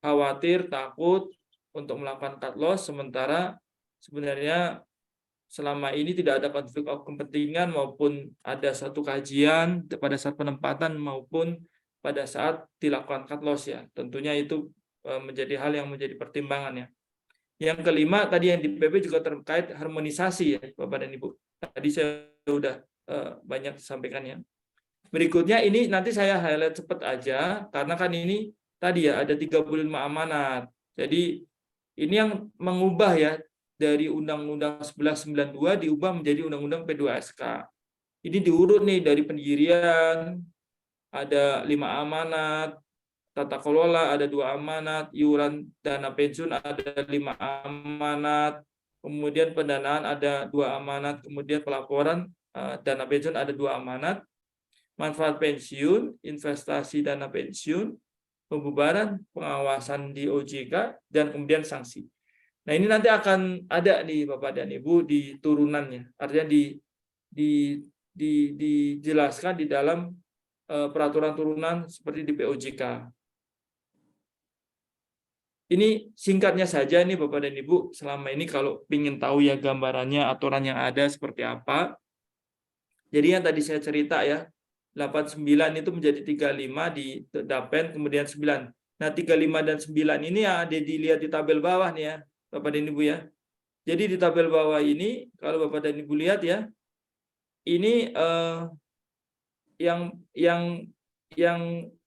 khawatir, takut untuk melakukan cut loss sementara sebenarnya selama ini tidak ada konflik of kepentingan maupun ada satu kajian pada saat penempatan maupun pada saat dilakukan cut loss ya. Tentunya itu menjadi hal yang menjadi pertimbangan ya. Yang kelima tadi yang di PP juga terkait harmonisasi ya Bapak dan Ibu. Tadi saya sudah banyak sampaikan ya. Berikutnya ini nanti saya highlight cepat aja karena kan ini tadi ya ada 35 amanat. Jadi ini yang mengubah ya dari Undang-Undang 1192 diubah menjadi Undang-Undang P2SK. Ini diurut nih dari pendirian ada 5 amanat, tata kelola ada 2 amanat, iuran dana pensiun ada 5 amanat, kemudian pendanaan ada 2 amanat, kemudian pelaporan dana pensiun ada 2 amanat, manfaat pensiun, investasi dana pensiun, pembubaran, pengawasan di OJK, dan kemudian sanksi. Nah, ini nanti akan ada nih Bapak dan Ibu di turunannya, artinya dijelaskan di dalam peraturan turunan seperti di POJK. Ini singkatnya saja nih Bapak dan Ibu, selama ini kalau ingin tahu ya gambarannya, aturan yang ada seperti apa. Jadi yang tadi saya cerita ya, 89 itu menjadi 35 di Dapen, kemudian 9. Nah, 35 dan 9 ini yang ada dilihat di tabel bawah nih ya, Bapak dan Ibu ya. Jadi di tabel bawah ini, kalau Bapak dan Ibu lihat ya, ini yang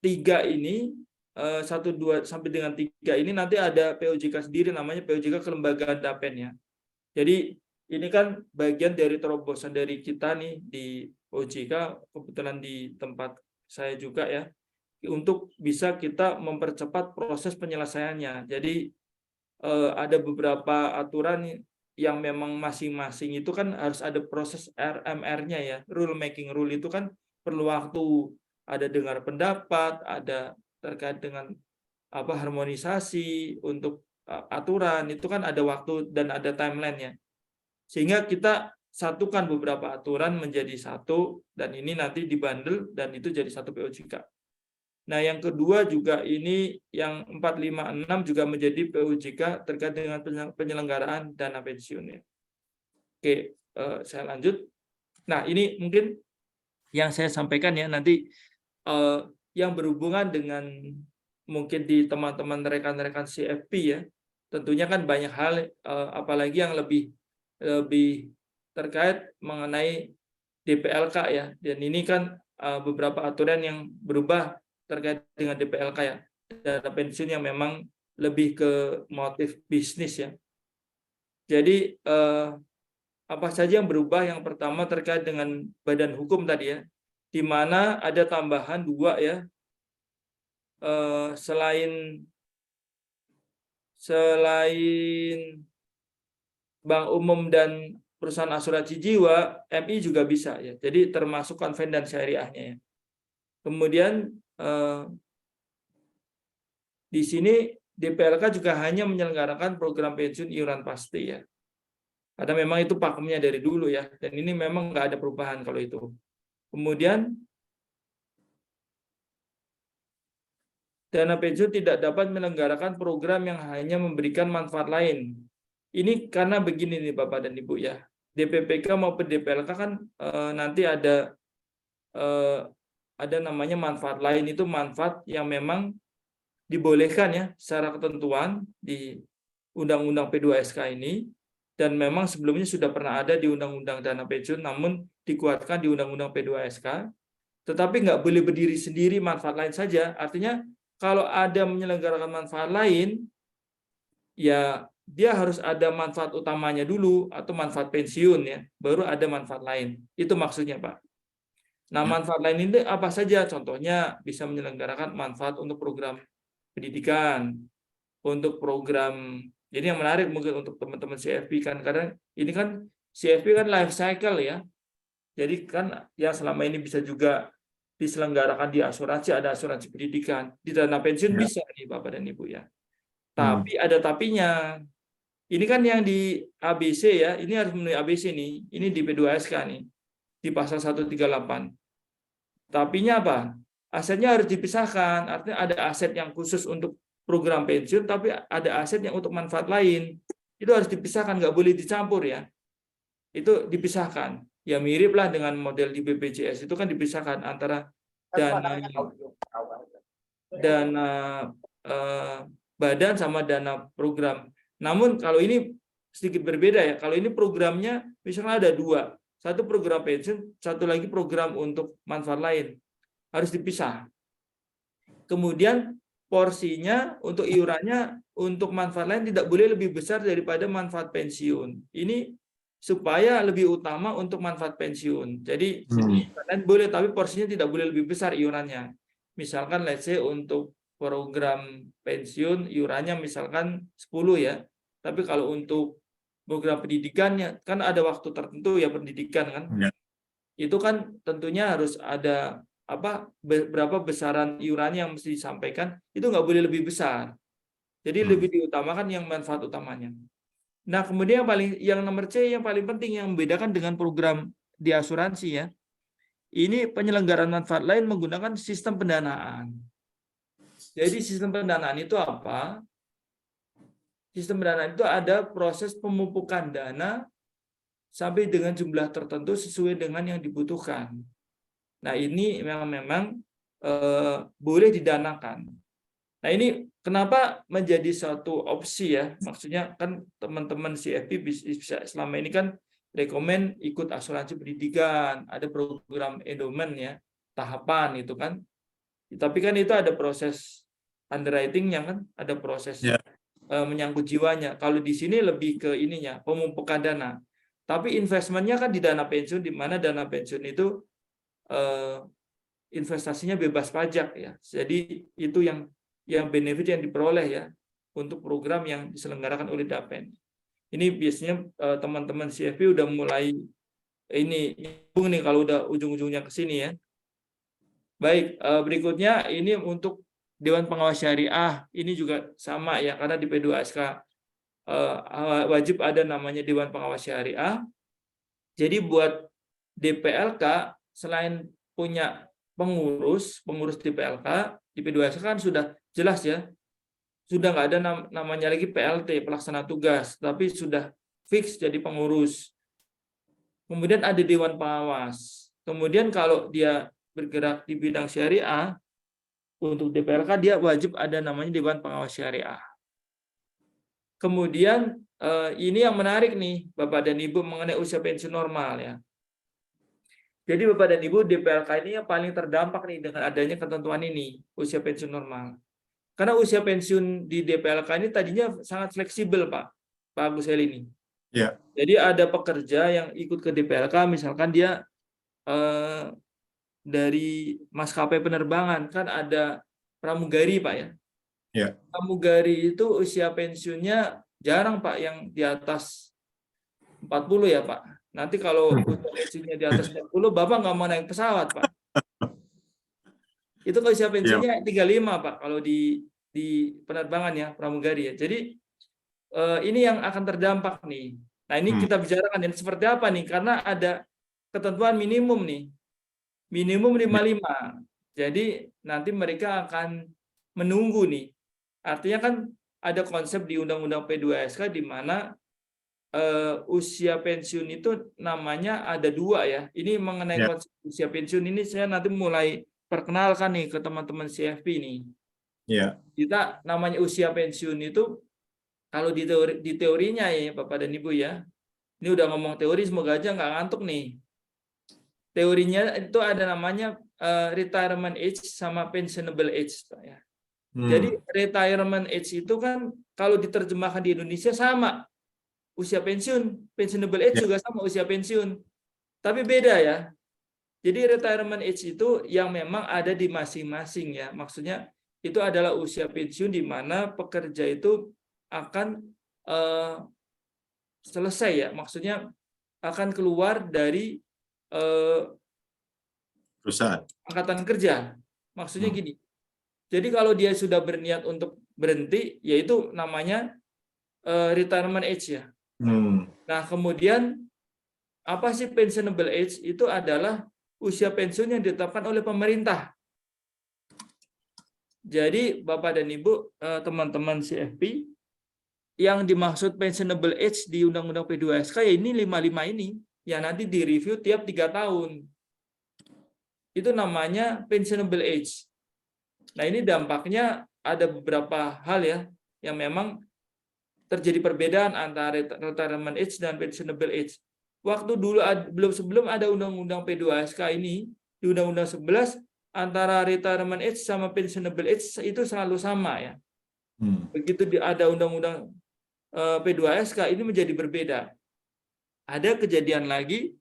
3 ini, 1, 2, sampai dengan 3 ini nanti ada POJK sendiri, namanya POJK Kelembagaan Dapen ya. Jadi ini kan bagian dari terobosan dari kita nih di OJK, kebetulan di tempat saya juga ya, untuk bisa kita mempercepat proses penyelesaiannya. Jadi ada beberapa aturan yang memang masing-masing itu kan harus ada proses RMR-nya ya, rule making rule itu kan perlu waktu, ada dengar pendapat, ada terkait dengan harmonisasi untuk aturan, itu kan ada waktu dan ada timeline-nya. Sehingga kita satukan beberapa aturan menjadi satu, dan ini nanti dibundle dan itu jadi satu POJK. Nah, yang kedua juga ini yang 456 juga menjadi POJK terkait dengan penyelenggaraan dana pensiun ya. Oke, saya lanjut. Nah, ini mungkin yang saya sampaikan ya, nanti yang berhubungan dengan mungkin di teman-teman rekan-rekan CFP ya, tentunya kan banyak hal, apalagi yang lebih terkait mengenai DPLK ya, dan ini kan beberapa aturan yang berubah terkait dengan DPLK ya, dana pensiun yang memang lebih ke motif bisnis ya. Jadi apa saja yang berubah? Yang pertama terkait dengan badan hukum tadi ya, di mana ada tambahan 2 ya, selain bank umum dan perusahaan asuransi jiwa, MI juga bisa ya. Jadi termasuk konven dan syariahnya ya. Kemudian di sini DPLK juga hanya menyelenggarakan program pensiun iuran pasti ya. Karena memang itu pakemnya dari dulu ya, dan ini memang nggak ada perubahan kalau itu. Kemudian dana pensiun tidak dapat menyelenggarakan program yang hanya memberikan manfaat lain. Ini karena begini nih Bapak dan Ibu ya, DPPK maupun DPLK kan nanti ada namanya manfaat lain, itu manfaat yang memang dibolehkan ya secara ketentuan di Undang-Undang P2SK ini, dan memang sebelumnya sudah pernah ada di Undang-Undang Dana Pensiun, namun dikuatkan di Undang-Undang P2SK, tetapi nggak boleh berdiri sendiri manfaat lain saja. Artinya kalau ada menyelenggarakan manfaat lain, ya dia harus ada manfaat utamanya dulu atau manfaat pensiun ya, baru ada manfaat lain. Itu maksudnya Pak. Nah, manfaat lain ini apa saja? Contohnya bisa menyelenggarakan manfaat untuk program pendidikan, untuk program, jadi yang menarik mungkin untuk teman-teman CFP kan, karena ini kan CFP kan life cycle ya, jadi kan yang selama ini bisa juga diselenggarakan di asuransi, ada asuransi pendidikan, di dana pensiun bisa nih Bapak dan Ibu ya. Tapi ada tapinya, Ini kan yang di ABC ya, ini harus memenuhi ABC nih. Ini di P2SK nih, di pasal 138. Tapinya apa? Asetnya harus dipisahkan. Artinya ada aset yang khusus untuk program pensiun, tapi ada aset yang untuk manfaat lain. Itu harus dipisahkan, nggak boleh dicampur ya. Itu dipisahkan. Ya mirip lah dengan model di BPJS, itu kan dipisahkan antara dana badan sama dana program. Namun kalau ini sedikit berbeda ya. Kalau ini programnya misalnya ada dua, satu program pensiun, satu lagi program untuk manfaat lain, harus dipisah. Kemudian porsinya untuk iurannya untuk manfaat lain tidak boleh lebih besar daripada manfaat pensiun. Ini supaya lebih utama untuk manfaat pensiun. Jadi lain boleh, tapi porsinya tidak boleh lebih besar iurannya. Misalkan let's say untuk program pensiun iurannya misalkan 10 ya. Tapi kalau untuk program pendidikannya kan ada waktu tertentu ya pendidikan kan. Ya. Itu kan tentunya harus ada berapa besaran iurannya yang mesti disampaikan, itu nggak boleh lebih besar. Jadi lebih diutamakan yang manfaat utamanya. Nah, kemudian yang nomor C yang paling penting yang membedakan dengan program di asuransi ya. Ini penyelenggaraan manfaat lain menggunakan sistem pendanaan. Jadi sistem pendanaan itu apa? Sistem pendanaan itu ada proses pemupukan dana sampai dengan jumlah tertentu sesuai dengan yang dibutuhkan. Nah, ini memang boleh didanakan. Nah, ini kenapa menjadi satu opsi ya? Maksudnya kan teman-teman CFP bisa selama ini kan rekomen ikut asuransi pendidikan, ada program endowment ya, tahapan itu kan. Tapi kan itu ada proses underwriting-nya kan, ada proses menyangkut jiwanya. Kalau di sini lebih ke ininya, pemupukan dana. Tapi investmentnya kan di dana pensiun, di mana dana pensiun itu investasinya bebas pajak ya. Jadi itu yang benefit yang diperoleh ya untuk program yang diselenggarakan oleh Dapen. Ini biasanya teman-teman CFP udah mulai ini nyambung nih kalau udah ujung-ujungnya ke sini ya. Baik, berikutnya ini untuk Dewan Pengawas Syariah, ini juga sama ya karena di P2SK wajib ada namanya Dewan Pengawas Syariah. Jadi buat DPLK selain punya pengurus DPLK, di P2SK kan sudah jelas ya, sudah nggak ada namanya lagi PLT, pelaksana tugas, tapi sudah fix jadi pengurus. Kemudian ada Dewan Pengawas. Kemudian kalau dia bergerak di bidang syariah, untuk DPLK dia wajib ada namanya Dewan Pengawas Syariah. Kemudian ini yang menarik nih, Bapak dan Ibu, mengenai usia pensiun normal ya. Jadi Bapak dan Ibu, DPLK ini yang paling terdampak nih dengan adanya ketentuan ini, usia pensiun normal. Karena usia pensiun di DPLK ini tadinya sangat fleksibel, Pak Agus Heli ini. Ya. Jadi ada pekerja yang ikut ke DPLK, misalkan dia dari maskapai penerbangan, kan ada pramugari, Pak ya. Ya. Pramugari itu usia pensiunnya jarang, Pak, yang di atas 40 ya, Pak. Nanti kalau usia pensiunnya di atas 40, Bapak nggak mau naik pesawat, Pak. Itu kalau usia pensiunnya 35, Pak, kalau di penerbangan ya, pramugari ya. Jadi ini yang akan terdampak nih. Nah, ini kita bicarakan dan seperti apa nih? Karena ada ketentuan minimum nih. Minimum 55. Jadi nanti mereka akan menunggu nih. Artinya kan ada konsep di Undang-Undang P2SK di mana usia pensiun itu namanya ada dua ya. Ini mengenai konsep usia pensiun ini saya nanti mulai perkenalkan nih ke teman-teman CFP nih. Ya. Kita namanya usia pensiun itu kalau di teorinya ya Bapak dan Ibu ya. Ini udah ngomong teori, semoga aja nggak ngantuk nih. Teorinya itu ada namanya retirement age sama pensionable age, Pak ya. Jadi retirement age itu kan kalau diterjemahkan di Indonesia sama usia pensiun, pensionable age juga sama usia pensiun. Tapi beda ya. Jadi retirement age itu yang memang ada di masing-masing ya. Maksudnya itu adalah usia pensiun di mana pekerja itu akan selesai ya. Maksudnya akan keluar dari perusahaan, angkatan kerja. Maksudnya gini. Jadi kalau dia sudah berniat untuk berhenti, yaitu namanya retirement age ya. Hmm. Nah, kemudian apa sih pensionable age? Itu adalah usia pensiun yang ditetapkan oleh pemerintah. Jadi Bapak dan Ibu, teman-teman CFP, yang dimaksud pensionable age di Undang-Undang P2SK ya ini 55 ini yang nanti direview tiap 3 tahun. Itu namanya pensionable age. Nah, ini dampaknya ada beberapa hal ya yang memang terjadi perbedaan antara retirement age dan pensionable age. Waktu dulu sebelum ada Undang-Undang P2SK ini, di Undang-Undang 11 antara retirement age sama pensionable age itu selalu sama ya. Begitu ada Undang-Undang P2SK ini menjadi berbeda. Ada kejadian lagi,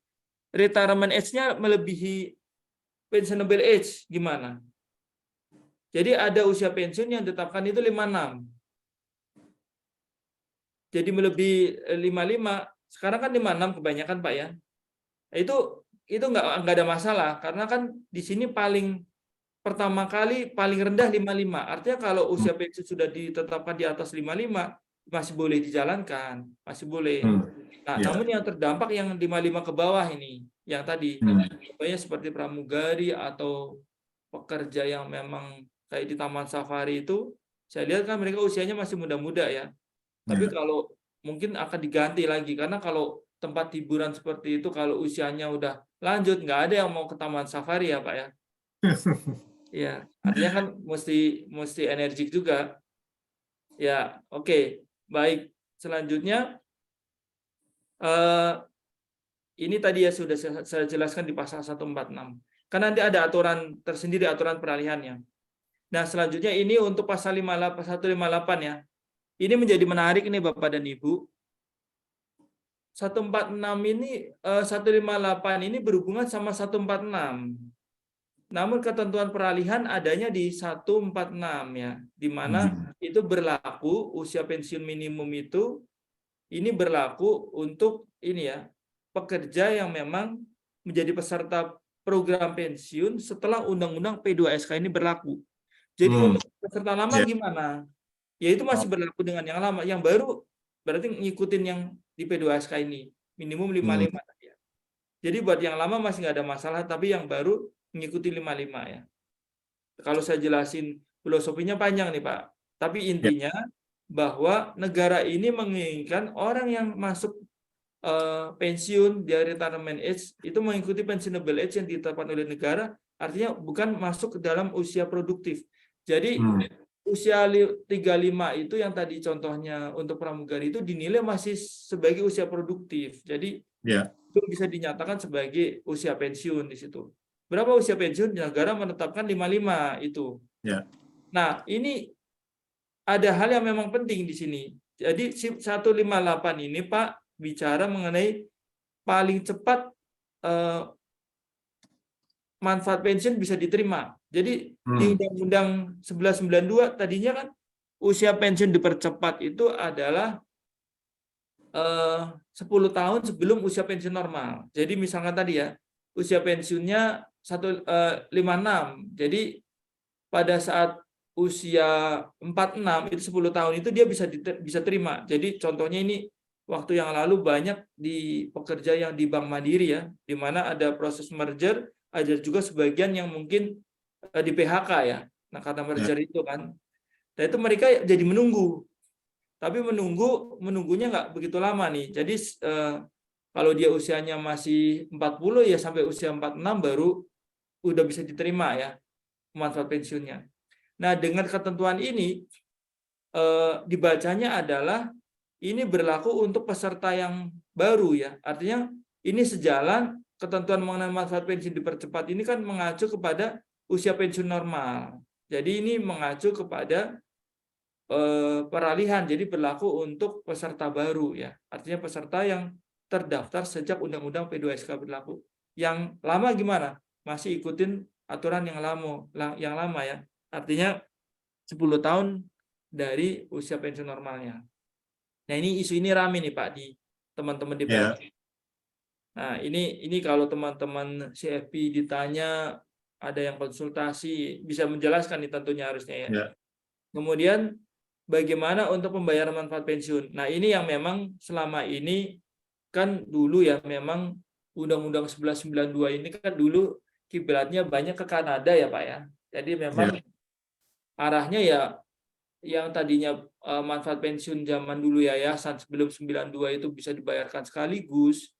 retirement age-nya melebihi pensionable age. Gimana? Jadi ada usia pensiun yang ditetapkan itu 56. Jadi melebihi 55. Sekarang kan 56 kebanyakan Pak ya. Itu nggak ada masalah karena kan di sini pertama kali paling rendah 55. Artinya kalau usia pensiun sudah ditetapkan di atas 55 masih boleh dijalankan, masih boleh. Nah, namun yang terdampak yang 55 ke bawah ini, yang tadi, contohnya seperti pramugari atau pekerja yang memang kayak di Taman Safari itu, saya lihat kan mereka usianya masih muda-muda ya. Tapi kalau mungkin akan diganti lagi karena kalau tempat hiburan seperti itu kalau usianya udah lanjut nggak ada yang mau ke Taman Safari ya Pak ya. Ya, artinya kan mesti energik juga. Ya, oke. Baik. Selanjutnya ini tadi ya sudah saya jelaskan di pasal 146. Kan nanti ada aturan tersendiri, aturan peralihannya. Nah, selanjutnya ini untuk pasal 158 ya. Ini menjadi menarik nih Bapak dan Ibu. 146 ini 158 ini berhubungan sama 146. Namun ketentuan peralihan adanya di 146 ya, di mana itu berlaku usia pensiun minimum itu ini berlaku untuk ini ya, pekerja yang memang menjadi peserta program pensiun setelah Undang-Undang P2SK ini berlaku. Jadi untuk peserta lama gimana? Ya itu masih berlaku dengan yang lama. Yang baru berarti ngikutin yang di P2SK ini, minimum 55 ya. Jadi buat yang lama masih nggak ada masalah, tapi yang baru mengikuti 55 ya. Kalau saya jelasin filosofinya panjang nih Pak. Tapi intinya bahwa negara ini menginginkan orang yang masuk pensiun di retirement age itu mengikuti pensionable age yang ditetapkan oleh negara, artinya bukan masuk ke dalam usia produktif. Jadi usia 35 itu yang tadi contohnya untuk pramugari itu dinilai masih sebagai usia produktif. Jadi itu bisa dinyatakan sebagai usia pensiun di situ. Berapa usia pensiun? Negara menetapkan 55 itu. Nah, ini ada hal yang memang penting di sini. Jadi 158 ini Pak bicara mengenai paling cepat manfaat pensiun bisa diterima. Jadi di Undang-Undang 1192 tadinya kan usia pensiun dipercepat itu adalah 10 tahun sebelum usia pensiun normal. Jadi misalkan tadi ya, usia pensiunnya 56. Jadi pada saat usia 46 itu 10 tahun itu dia bisa terima. Jadi contohnya ini waktu yang lalu banyak di pekerja yang di Bank Mandiri ya, di mana ada proses merger, ada juga sebagian yang mungkin di PHK ya. Nah, karena merger itu kan. Nah, itu mereka jadi menunggu. Tapi menunggunya nggak begitu lama nih. Jadi kalau dia usianya masih 40 ya sampai usia 46 baru udah bisa diterima ya manfaat pensiunnya. Nah, dengan ketentuan ini dibacanya adalah ini berlaku untuk peserta yang baru ya. Artinya ini sejalan ketentuan mengenai manfaat pensiun dipercepat ini kan mengacu kepada usia pensiun normal. Jadi ini mengacu kepada peralihan, jadi berlaku untuk peserta baru ya. Artinya peserta yang terdaftar sejak Undang-Undang P2SK berlaku. Yang lama gimana? Masih ikutin aturan yang lama ya. Artinya 10 tahun dari usia pensiun normalnya. Nah, isu ini rame nih Pak di teman-teman di PLN. Nah, ini kalau teman-teman CFP ditanya ada yang konsultasi bisa menjelaskan nih tentunya harusnya ya. Kemudian bagaimana untuk pembayaran manfaat pensiun. Nah, ini yang memang selama ini kan dulu ya memang Undang-Undang 1192 ini kan dulu kiblatnya banyak ke Kanada ya Pak ya. Jadi Ya. memang arahnya ya yang tadinya manfaat pensiun zaman dulu yayasan sebelum 92 itu bisa dibayarkan sekaligus,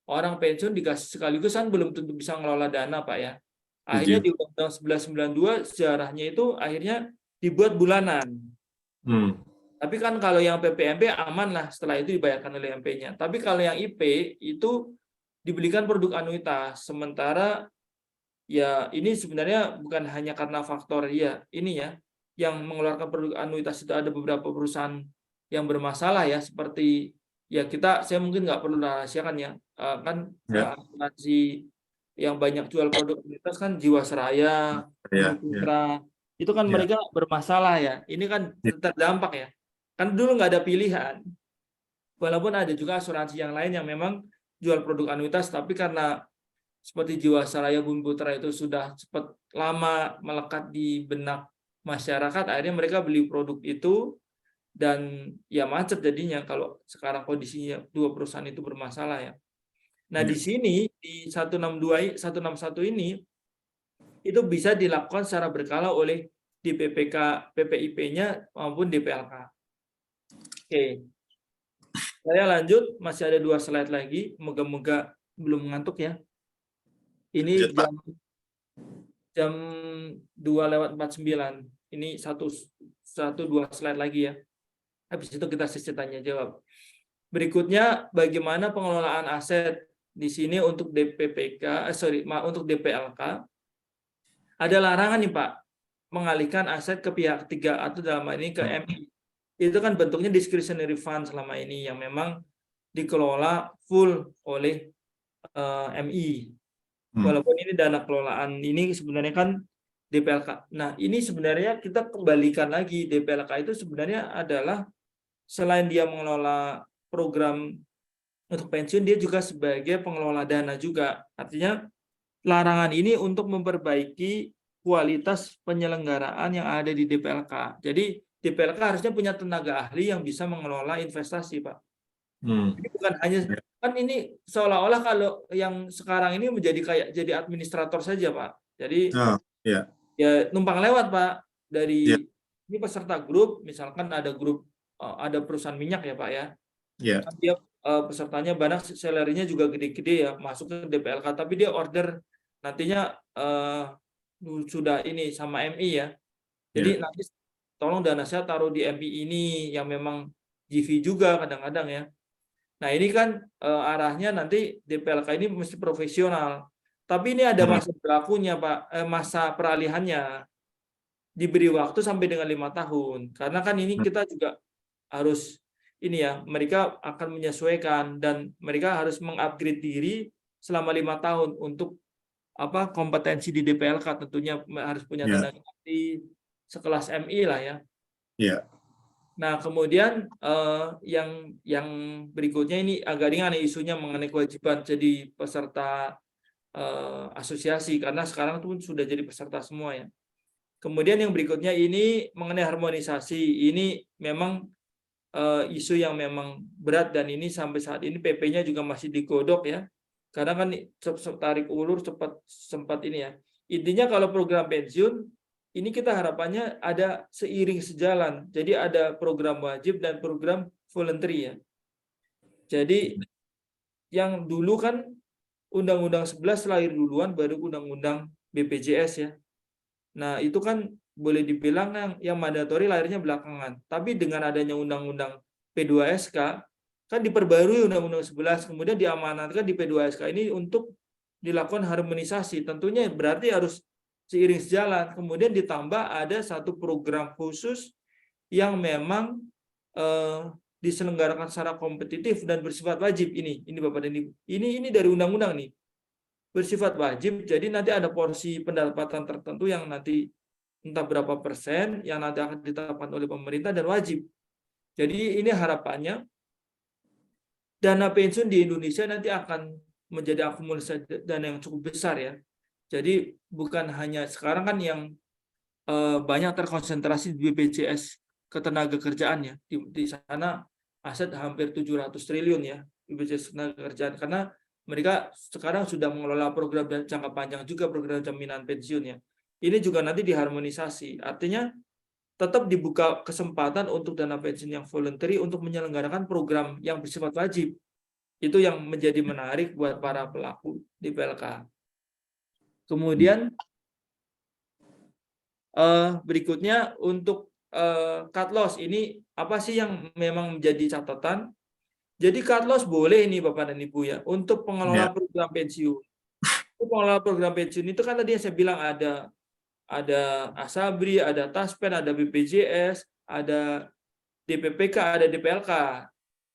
orang pensiun dikasih sekaligus kan belum tentu bisa ngelola dana Pak ya. Akhirnya Setuju. di Undang-Undang 1192 sejarahnya itu akhirnya dibuat bulanan. Hmm. Tapi kan kalau yang PPMP aman lah setelah itu dibayarkan oleh MP-nya. Tapi kalau yang IP itu dibelikan produk anuitas. Sementara ya ini sebenarnya bukan hanya karena faktor ya ini ya yang mengeluarkan produk anuitas itu ada beberapa perusahaan yang bermasalah ya seperti ya saya mungkin nggak perlu rahasiakan ya kan Ya. asuransi yang banyak jual produk anuitas kan Jiwasraya, Bumi Ya. Ya. Putra itu kan Ya. mereka bermasalah ya. Ini kan Ya. terdampak ya. Kan dulu nggak ada pilihan. Walaupun ada juga asuransi yang lain yang memang jual produk anuitas, tapi karena seperti Jiwasraya Bumi Putra itu sudah cepat lama melekat di benak masyarakat, akhirnya mereka beli produk itu dan ya macet jadinya kalau sekarang kondisinya dua perusahaan itu bermasalah ya. Nah, di Ya. sini di 162 161 ini itu bisa dilakukan secara berkala oleh di PPK PPIP-nya maupun DPLK. Oke. Saya lanjut, masih ada 2 slide lagi, moga-moga belum ngantuk ya. Lanjut, Ini Pak. jam 2:49. Ini satu 2 slide lagi ya. Habis itu kita sesi tanya jawab. Berikutnya bagaimana pengelolaan aset di sini untuk untuk DPLK. Ada larangan nih Pak, mengalihkan aset ke pihak ketiga atau dalam hal ini ke MI. Itu kan bentuknya discretionary fund selama ini yang memang dikelola full oleh MI. Walaupun ini dana kelolaan ini sebenarnya kan DPLK. Nah, ini sebenarnya kita kembalikan lagi, DPLK itu sebenarnya adalah selain dia mengelola program untuk pensiun, dia juga sebagai pengelola dana juga. Artinya larangan ini untuk memperbaiki kualitas penyelenggaraan yang ada di DPLK. Jadi DPLK harusnya punya tenaga ahli yang bisa mengelola investasi, Pak. Jadi bukan hanya Ya. kan ini seolah-olah kalau yang sekarang ini menjadi kayak jadi administrator saja, Pak. Jadi Oh, ya. ya numpang lewat, Pak. Ya. Dari ini peserta grup, misalkan ada grup ada perusahaan minyak ya, Pak ya. Ya. Kan dia pesertanya banyak, salary-nya juga gede-gede ya, masuk ke DPLK, tapi dia order nantinya sudah ini sama MI ya. Jadi Ya. nanti tolong dana saya taruh di MI ini yang memang GV juga kadang-kadang ya. Nah, ini kan arahnya nanti DPLK ini mesti profesional. Tapi ini ada masa berlakunya, Pak, masa peralihannya. Diberi waktu sampai dengan 5 tahun. Karena kan ini kita juga harus ini ya, mereka akan menyesuaikan dan mereka harus mengupgrade diri selama 5 tahun untuk kompetensi di DPLK, tentunya harus punya Ya. tenaga ahli sekelas MI lah ya. Ya. Nah, kemudian yang berikutnya ini agak ringan isunya mengenai kewajiban jadi peserta asosiasi, karena sekarang pun sudah jadi peserta semua ya. Kemudian yang berikutnya ini mengenai harmonisasi. Ini memang isu yang memang berat dan ini sampai saat ini PP-nya juga masih digodok ya. Karena kan tarik ulur sempat ini ya. Intinya kalau program pensiun ini kita harapannya ada seiring sejalan. Jadi ada program wajib dan program voluntary ya. Jadi yang dulu kan Undang-Undang 11 lahir duluan, baru Undang-Undang BPJS ya. Nah, itu kan boleh dibilang yang mandatori lahirnya belakangan. Tapi dengan adanya Undang-Undang P2SK, kan diperbarui Undang-Undang 11, kemudian diamanatkan di P2SK ini untuk dilakukan harmonisasi. Tentunya berarti harus seiring sejalan. Kemudian ditambah ada satu program khusus yang memang diselenggarakan secara kompetitif dan bersifat wajib. Ini Bapak dan Ibu. Ini dari undang-undang nih. Bersifat wajib, jadi nanti ada porsi pendapatan tertentu yang nanti entah berapa persen yang nanti akan ditetapkan oleh pemerintah dan wajib. Jadi ini harapannya dana pensiun di Indonesia nanti akan menjadi akumulasi dana yang cukup besar ya. Jadi bukan hanya sekarang kan yang banyak terkonsentrasi di BPJS ketenagakerjaan ya. Di sana aset hampir 700 triliun ya BPJS Ketenagakerjaan, karena mereka sekarang sudah mengelola program jangka panjang juga, program jaminan pensiun ya. Ini juga nanti diharmonisasi, artinya tetap dibuka kesempatan untuk dana pensiun yang voluntary untuk menyelenggarakan program yang bersifat wajib. Itu yang menjadi menarik buat para pelaku di PLK. Kemudian berikutnya untuk cut loss, ini apa sih yang memang menjadi catatan? Jadi cut loss boleh nih Bapak dan Ibu ya untuk pengelola program pensiun. Untuk pengelola program pensiun itu kan tadi yang saya bilang ada Asabri, ada Taspen, ada BPJS, ada DPPK, ada DPLK.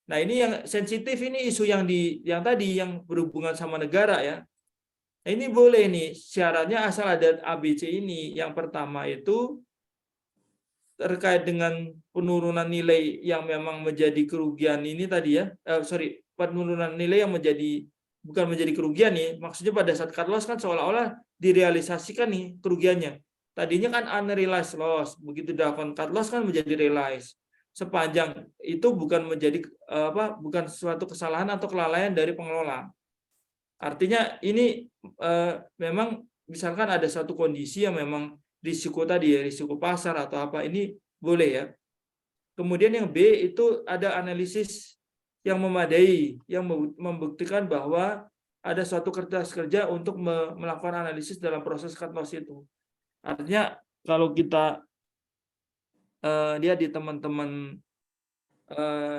Nah, ini yang sensitif, ini isu yang tadi yang berhubungan sama negara ya. Nah, ini boleh nih, syaratnya asal ada ABC ini. Yang pertama itu terkait dengan penurunan nilai yang memang menjadi kerugian ini tadi ya. Penurunan nilai yang bukan menjadi kerugian nih. Maksudnya pada saat cut loss kan seolah-olah direalisasikan nih kerugiannya. Tadinya kan unrealized loss, begitu dilakukan cut loss kan menjadi realized. Sepanjang itu bukan menjadi bukan suatu kesalahan atau kelalaian dari pengelola. Artinya ini memang misalkan ada satu kondisi yang memang risiko tadi ya, risiko pasar atau apa, ini boleh ya. Kemudian yang B itu ada analisis yang memadai, yang membuktikan bahwa ada suatu kerja untuk melakukan analisis dalam proses cut loss itu. Artinya kalau kita lihat di teman-teman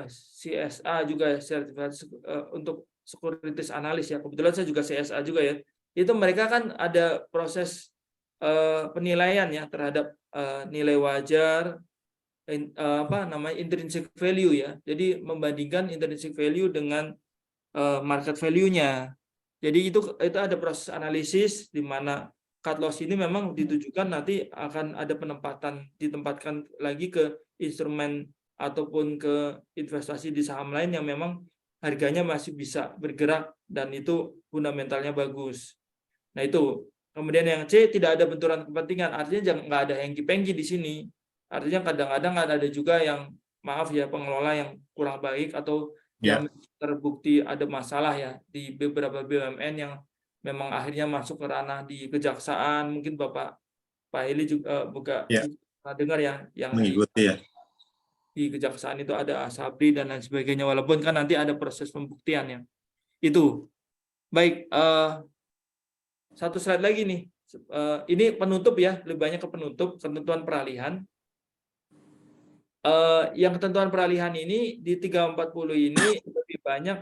CSA juga sertifikat untuk securities analis ya, kebetulan saya juga CSA juga ya, itu mereka kan ada proses penilaian ya terhadap nilai wajar, intrinsic value ya. Jadi membandingkan intrinsic value dengan market value-nya. Jadi itu ada proses analisis di mana cut loss ini memang ditujukan nanti akan ada ditempatkan lagi ke instrumen ataupun ke investasi di saham lain yang memang harganya masih bisa bergerak dan itu fundamentalnya bagus. Nah itu. Kemudian yang C, tidak ada benturan kepentingan, artinya nggak ada hengki-pengki di sini. Artinya kadang-kadang ada juga yang maaf ya pengelola yang kurang baik atau yang terbukti ada masalah ya di beberapa BUMN yang memang akhirnya masuk ke ranah di kejaksaan. Mungkin Pak Heli juga pernah dengar ya yang mengikuti di kejaksaan itu ada Asabri dan lain sebagainya, walaupun kan nanti ada proses pembuktiannya. Itu. Baik, satu slide lagi nih. Ini penutup ya, lebih banyak ke penutup, ketentuan peralihan. Yang ketentuan peralihan ini di 340 ini lebih banyak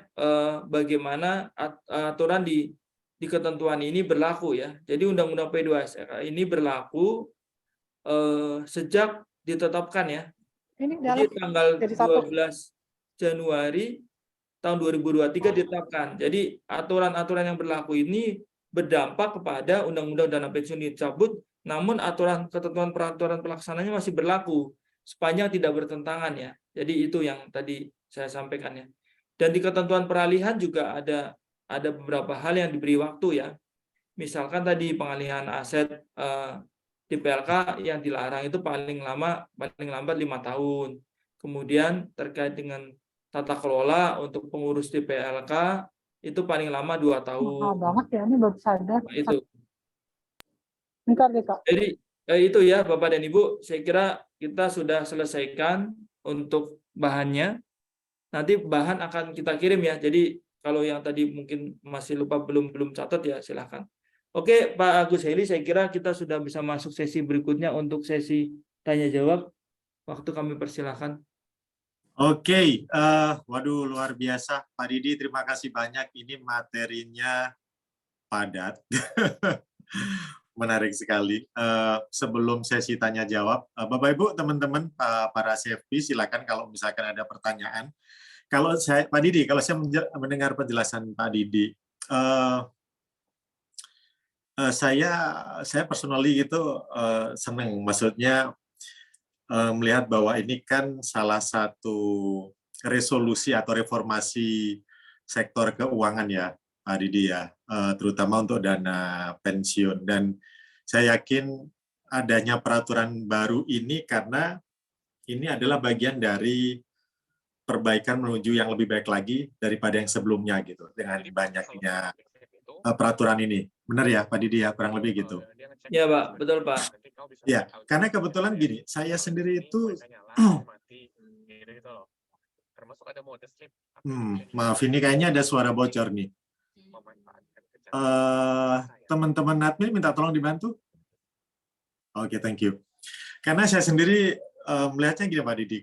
bagaimana aturan di ketentuan ini berlaku ya. Jadi Undang-Undang P2SK ini berlaku sejak ditetapkan ya. Jadi tanggal 12 Januari tahun 2023 ditetapkan. Jadi aturan-aturan yang berlaku ini berdampak kepada Undang-Undang Dana Pensiun dicabut, namun aturan ketentuan peraturan pelaksananya masih berlaku sepanjang tidak bertentangan ya. Jadi itu yang tadi saya sampaikan ya. Dan di ketentuan peralihan juga ada beberapa hal yang diberi waktu ya. Misalkan tadi pengalihan aset di PLK yang dilarang itu paling lambat 5 tahun. Kemudian terkait dengan tata kelola untuk pengurus di PLK itu paling lama 2 tahun. Mahal banget ya, ini baru sadar. Nah, itu. Bentar deh, Kak. Jadi itu ya Bapak dan Ibu, saya kira kita sudah selesaikan untuk bahannya. Nanti bahan akan kita kirim ya. Jadi kalau yang tadi mungkin masih lupa belum catat ya silahkan. Oke Pak Agus Heli, saya kira kita sudah bisa masuk sesi berikutnya untuk sesi tanya jawab. Waktu kami persilahkan. Oke, waduh luar biasa Pak Didi, terima kasih banyak. Ini materinya padat, menarik sekali. Sebelum sesi tanya jawab, Bapak Ibu, teman-teman, para CFP, silakan kalau misalkan ada pertanyaan. Kalau Pak Didi, kalau saya mendengar penjelasan Pak Didi, saya personally itu senang, maksudnya melihat bahwa ini kan salah satu resolusi atau reformasi sektor keuangan ya Pak Didi ya, terutama untuk dana pensiun. Dan saya yakin adanya peraturan baru ini karena ini adalah bagian dari perbaikan menuju yang lebih baik lagi daripada yang sebelumnya gitu dengan banyaknya peraturan ini. Benar ya Pak Didi ya, kurang lebih gitu. Ya Pak, betul Pak. Ya, karena kebetulan gini, saya sendiri itu maaf ini kayaknya ada suara bocor nih. Teman-teman admin minta tolong dibantu. Oke, thank you. Karena saya sendiri melihatnya gini Pak Didi,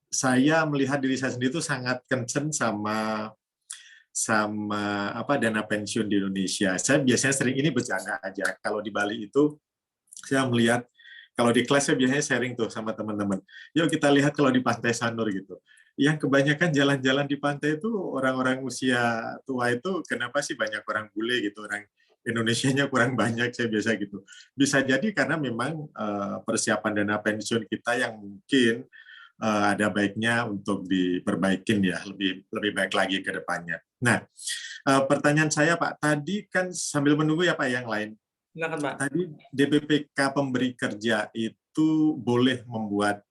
saya melihat diri saya sendiri itu sangat concern sama dana pensiun di Indonesia. Saya biasanya sering ini bercanda aja. Kalau di Bali itu saya melihat, kalau di kelas saya biasanya sharing tuh sama teman-teman. Yuk kita lihat kalau di Pantai Sanur gitu. Yang kebanyakan jalan-jalan di pantai itu orang-orang usia tua itu kenapa sih banyak orang bule gitu, orang Indonesianya kurang banyak, saya biasa gitu. Bisa jadi karena memang persiapan dana pensiun kita yang mungkin ada baiknya untuk diperbaikin ya, lebih baik lagi ke depannya. Nah, pertanyaan saya Pak, tadi kan sambil menunggu ya Pak yang lain. Silakan Pak. Tadi DPPK pemberi kerja itu boleh membuat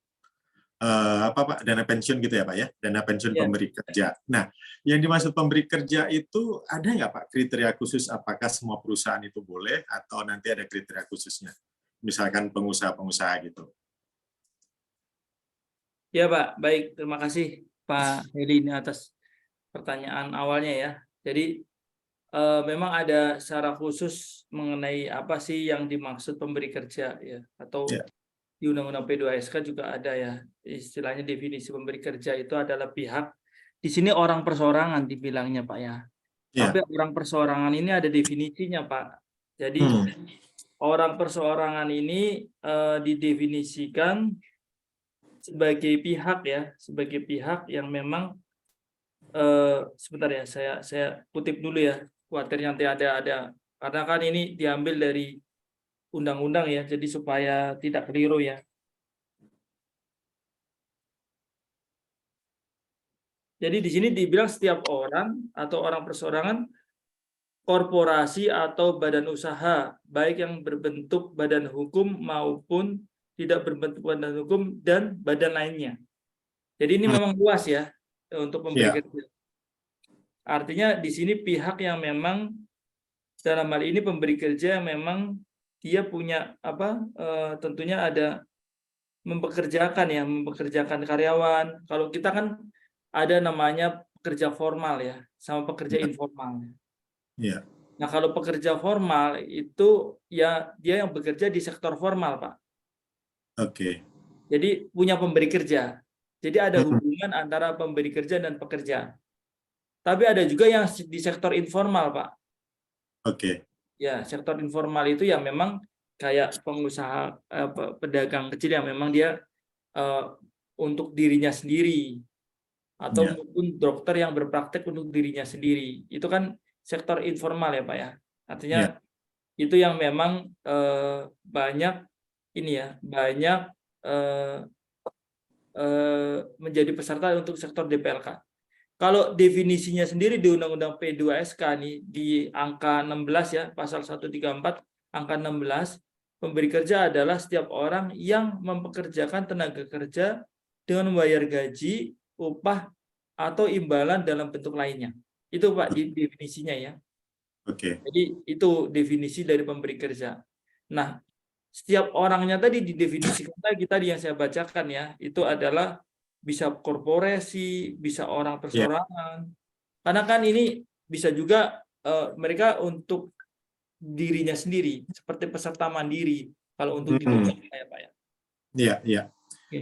dana pensiun gitu ya Pak ya, dana pensiun pemberi kerja. Nah, yang dimaksud pemberi kerja itu ada nggak Pak kriteria khusus, apakah semua perusahaan itu boleh atau nanti ada kriteria khususnya? Misalkan pengusaha-pengusaha gitu. Ya Pak, baik. Terima kasih Pak Heri ini atas pertanyaan awalnya ya. Jadi memang ada secara khusus mengenai apa sih yang dimaksud pemberi kerja ya, atau di Undang-Undang P2SK juga ada ya, istilahnya definisi pemberi kerja itu adalah pihak, di sini orang perseorangan dibilangnya Pak ya. Tapi orang perseorangan ini ada definisinya Pak. Jadi orang perseorangan ini didefinisikan sebagai pihak ya, sebagai pihak yang memang sebentar ya, saya kutip dulu ya, khawatir nanti ada karena kan ini diambil dari undang-undang ya, jadi supaya tidak keliru ya. Jadi di sini dibilang setiap orang atau orang perseorangan, korporasi atau badan usaha, baik yang berbentuk badan hukum maupun tidak berbentuk badan hukum dan badan lainnya. Jadi ini memang luas ya untuk memberi kerja. Artinya di sini pihak yang memang dalam hal ini pemberi kerja yang memang dia punya tentunya ada mempekerjakan karyawan. Kalau kita kan ada namanya pekerja formal ya, sama pekerja informal. Nah, kalau pekerja formal itu ya dia yang bekerja di sektor formal, Pak. Oke. Jadi punya pemberi kerja. Jadi ada hubungan antara pemberi kerja dan pekerja. Tapi ada juga yang di sektor informal, Pak. Oke. Ya, sektor informal itu yang memang kayak pengusaha pedagang kecil yang memang dia untuk dirinya sendiri, atau mungkin dokter yang berpraktek untuk dirinya sendiri. Itu kan sektor informal ya Pak ya. Artinya itu yang memang banyak menjadi peserta untuk sektor DPLK. Kalau definisinya sendiri di Undang-Undang P2SK nih di angka 16 ya, pasal 134 angka 16, pemberi kerja adalah setiap orang yang mempekerjakan tenaga kerja dengan membayar gaji, upah, atau imbalan dalam bentuk lainnya. Itu Pak di definisinya ya. Oke. Jadi itu definisi dari pemberi kerja. Nah, setiap orangnya tadi didefinisikan lagi tadi yang saya bacakan ya, itu adalah bisa korporasi, bisa orang perseorangan. Karena kan ini bisa juga mereka untuk dirinya sendiri, seperti peserta mandiri kalau untuk di DPPK ya Pak ya. Iya, iya.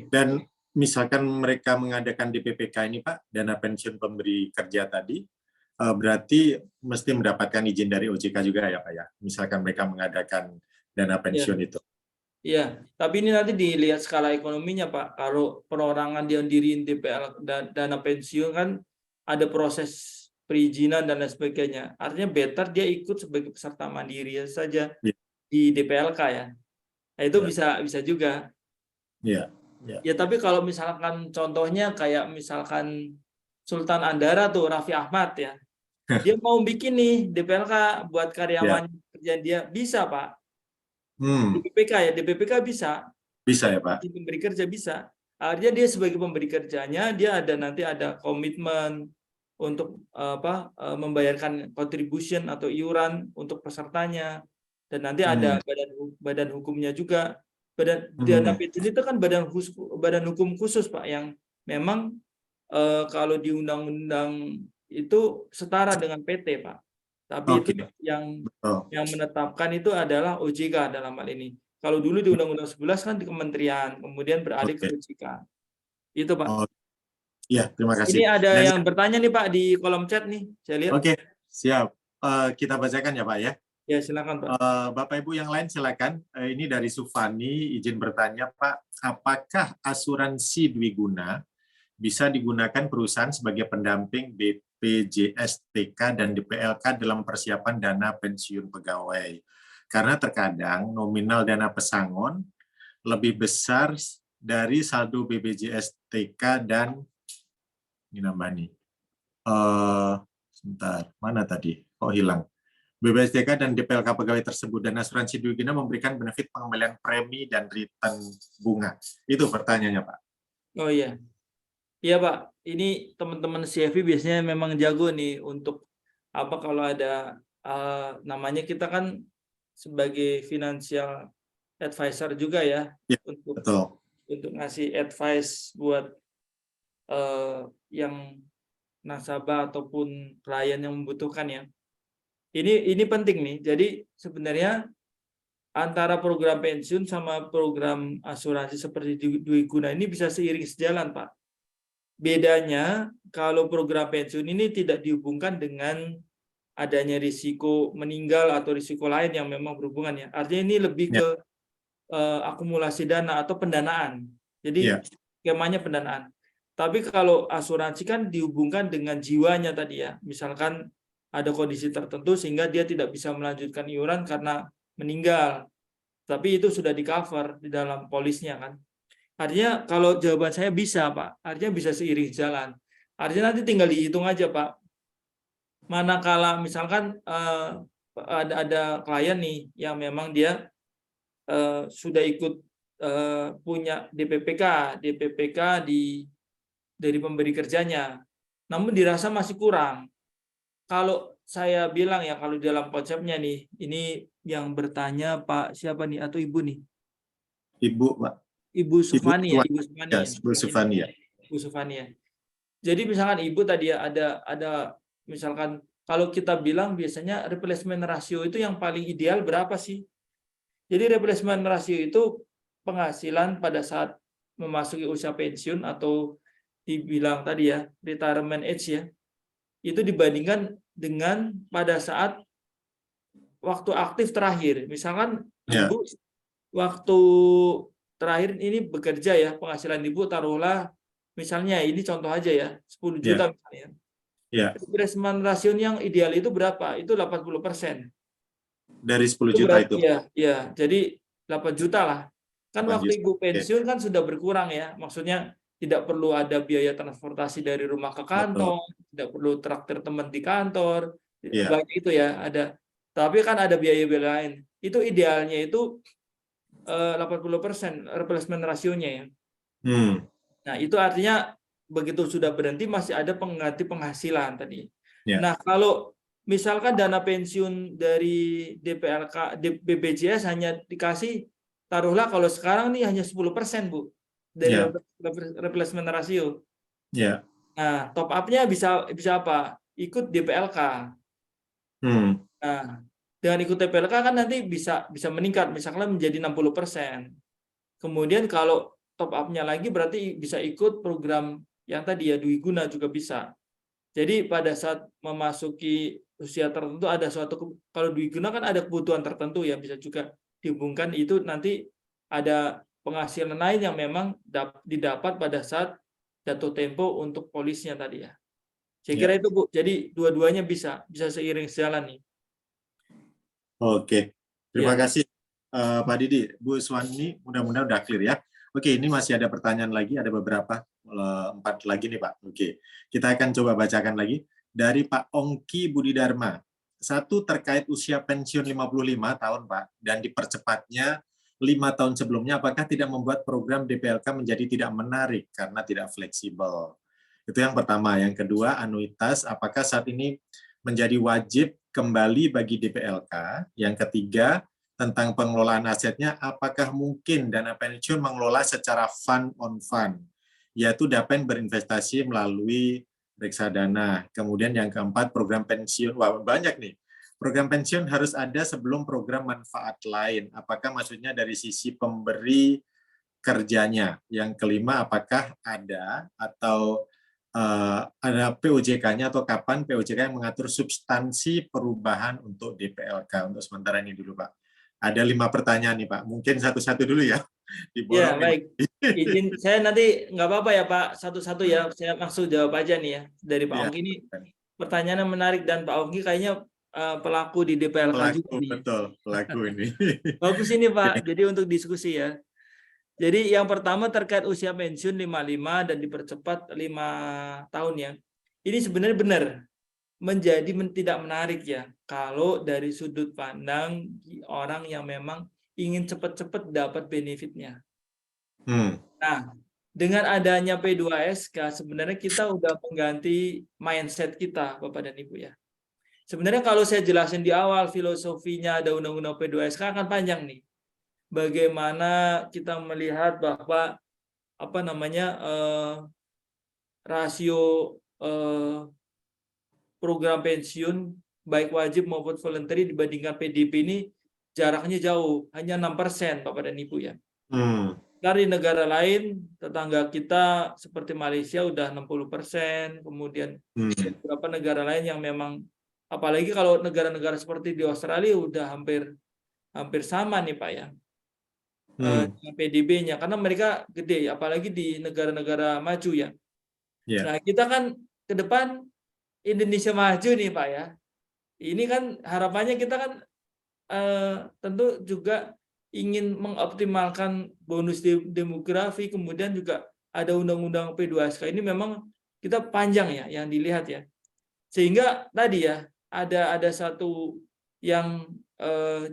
Dan misalkan mereka mengadakan DPPK ini Pak, dana pensiun pemberi kerja tadi, berarti mesti mendapatkan izin dari OJK juga ya Pak ya, misalkan mereka mengadakan dana pensiun itu. Iya, tapi ini nanti dilihat skala ekonominya Pak. Kalau perorangan dia diriin DPL dana pensiun kan ada proses perizinan dan lain sebagainya. Artinya better dia ikut sebagai peserta mandiri saja di DPLK ya. Nah, itu bisa juga. Iya. Ya, tapi kalau misalkan contohnya kayak misalkan Sultan Andara tuh Raffi Ahmad ya. Dia mau bikin nih DPLK buat karyawan kerjaan dia, bisa Pak. DPPK ya, DPPK bisa. Bisa ya Pak? Di pemberi kerja bisa. Artinya dia sebagai pemberi kerjanya dia nanti ada komitmen untuk membayarkan contribution atau iuran untuk pesertanya, dan nanti ada badan hukumnya juga. Dana pensiun itu kan badan hukum khusus Pak, yang memang kalau di undang-undang itu setara dengan PT Pak. Tapi itu Oke. yang Betul. menetapkan itu adalah OJK dalam hal ini. Kalau dulu di Undang-Undang 11 kan di kementerian, kemudian beralih ke Oke. OJK. Itu Pak. Oh, ya, terima kasih. Ini ada Dan yang bertanya nih Pak di kolom chat nih, saya lihat. oke, siap. Kita bacakan ya Pak ya. Ya silakan Pak. Bapak Ibu yang lain silakan. Ini dari Sufani, izin bertanya Pak, apakah asuransi dwiguna bisa digunakan perusahaan sebagai pendamping BPJS TK dan DPLK dalam persiapan dana pensiun pegawai? Karena terkadang nominal dana pesangon lebih besar dari saldo BPJS TK dan ini nambah nih. Sebentar, mana tadi? Kok hilang? BPJS TK dan DPLK pegawai tersebut dan asuransi dwiguna memberikan benefit pengembalian premi dan return bunga. Itu pertanyaannya Pak. Oh iya. Iya Pak, ini teman-teman CFP biasanya memang jago nih untuk kalau ada namanya, kita kan sebagai financial advisor juga ya, Ya, untuk betul. ngasih advice buat yang nasabah ataupun klien yang membutuhkan ya. Ini penting nih. Jadi sebenarnya antara program pensiun sama program asuransi seperti dwiguna ini bisa seiring sejalan Pak. Bedanya kalau program pensiun ini tidak dihubungkan dengan adanya risiko meninggal atau risiko lain yang memang berhubungan ya. Artinya ini lebih ke akumulasi dana atau pendanaan. Jadi skemanya pendanaan. Tapi kalau asuransi kan dihubungkan dengan jiwanya tadi ya. Misalkan ada kondisi tertentu sehingga dia tidak bisa melanjutkan iuran karena meninggal. Tapi itu sudah di-cover di dalam polisnya kan. Artinya kalau jawaban saya bisa Pak, artinya bisa seiring jalan. Artinya nanti tinggal dihitung aja Pak. Manakala misalkan ada klien nih yang memang dia sudah ikut punya DPPK dari pemberi kerjanya, namun dirasa masih kurang. Kalau saya bilang ya, kalau dalam konsepnya nih, ini yang bertanya Pak siapa nih atau Ibu nih? Ibu Pak. Ibu Sufani ya, Ibu Sufani ya. Ibu Sufani ya. Jadi misalkan Ibu tadi ya ada misalkan kalau kita bilang biasanya replacement ratio itu yang paling ideal berapa sih? Jadi replacement ratio itu penghasilan pada saat memasuki usia pensiun atau dibilang tadi ya retirement age ya. Itu dibandingkan dengan pada saat waktu aktif terakhir. Misalkan Ibu waktu terakhir ini bekerja ya, penghasilan Ibu taruhlah misalnya ini contoh aja ya, 10 juta misalnya. Replacement ratio yang ideal itu berapa? Itu 80%. Dari 10 juta itu. Iya, jadi 8 juta lah. Kan waktu Ibu pensiun kan sudah berkurang ya. Maksudnya tidak perlu ada biaya transportasi dari rumah ke kantor, tidak perlu traktir teman di kantor. Banyak itu ya, ada. Tapi kan ada biaya-biaya lain. Itu idealnya itu 80% replacement rasionya ya. Nah, itu artinya begitu sudah berhenti masih ada pengganti penghasilan tadi. Nah, kalau misalkan dana pensiun dari DPLK, BPJS hanya dikasih, taruhlah kalau sekarang nih hanya 10% Bu dari replacement rasio. Nah, top up-nya bisa apa? Ikut DPLK. Nah, dengan ikut DPLK kan nanti bisa meningkat, misalnya menjadi 60%. Kemudian kalau top up-nya lagi berarti bisa ikut program yang tadi ya dwiguna juga bisa. Jadi pada saat memasuki usia tertentu ada suatu, kalau dwiguna kan ada kebutuhan tertentu ya, bisa juga dihubungkan itu nanti ada penghasilan lain yang memang didapat pada saat jatuh tempo untuk polisnya tadi ya. Saya kira itu Bu. Jadi dua-duanya bisa seiring sejalan nih. Oke, terima kasih Pak Didi. Bu Swani, mudah-mudahan udah clear ya. Oke, ini masih ada pertanyaan lagi, ada beberapa, 4 lagi nih Pak. Oke, kita akan coba bacakan lagi. Dari Pak Ongki Budidharma. 1, terkait usia pensiun 55 tahun Pak, dan dipercepatnya 5 tahun sebelumnya, apakah tidak membuat program DPLK menjadi tidak menarik karena tidak fleksibel? Itu yang pertama. Yang kedua, anuitas, apakah saat ini menjadi wajib kembali bagi DPLK? Yang ketiga, tentang pengelolaan asetnya, apakah mungkin dana pensiun mengelola secara fund on fund, yaitu Dapen berinvestasi melalui reksadana. Kemudian yang keempat, program pensiun. Wah, banyak nih. Program pensiun harus ada sebelum program manfaat lain. Apakah maksudnya dari sisi pemberi kerjanya? Yang kelima, apakah ada atau ada POJK-nya atau kapan POJK yang mengatur substansi perubahan untuk DPLK? Untuk sementara ini dulu, Pak. Ada 5 pertanyaan nih, Pak. Mungkin satu-satu dulu ya. Ya, baik. Izin saya nanti nggak apa-apa ya Pak, satu-satu ya. Saya langsung jawab aja nih ya. Dari Pak Ya. Ongki ini pertanyaannya menarik dan Pak Ongki kayaknya pelaku di DPLK juga Pelaku, nih. betul. Pelaku ini. Bagus ini Pak, jadi untuk diskusi ya. Jadi yang pertama terkait usia pensiun 55 dan dipercepat 5 tahun ya. Ini sebenarnya benar menjadi tidak menarik ya kalau dari sudut pandang orang yang memang ingin cepat-cepat dapat benefitnya. Nah, dengan adanya P2SK sebenarnya kita udah mengganti mindset kita Bapak dan Ibu ya. Sebenarnya kalau saya jelasin di awal filosofinya ada undang-undang P2SK akan panjang nih. Bagaimana kita melihat bahwa rasio program pensiun baik wajib maupun voluntary dibandingkan PDP ini jaraknya jauh, hanya 6% Bapak dan Ibu ya. Dari negara lain, tetangga kita seperti Malaysia udah 60%, kemudian beberapa negara lain yang memang, apalagi kalau negara-negara seperti di Australia udah hampir sama nih Pak ya, PDB-nya, karena mereka gede, apalagi di negara-negara maju ya. Nah kita kan ke depan Indonesia maju nih Pak ya. Ini kan harapannya kita kan tentu juga ingin mengoptimalkan bonus demografi, kemudian juga ada undang-undang P2SK ini memang kita panjang ya yang dilihat ya. Sehingga tadi ya ada satu yang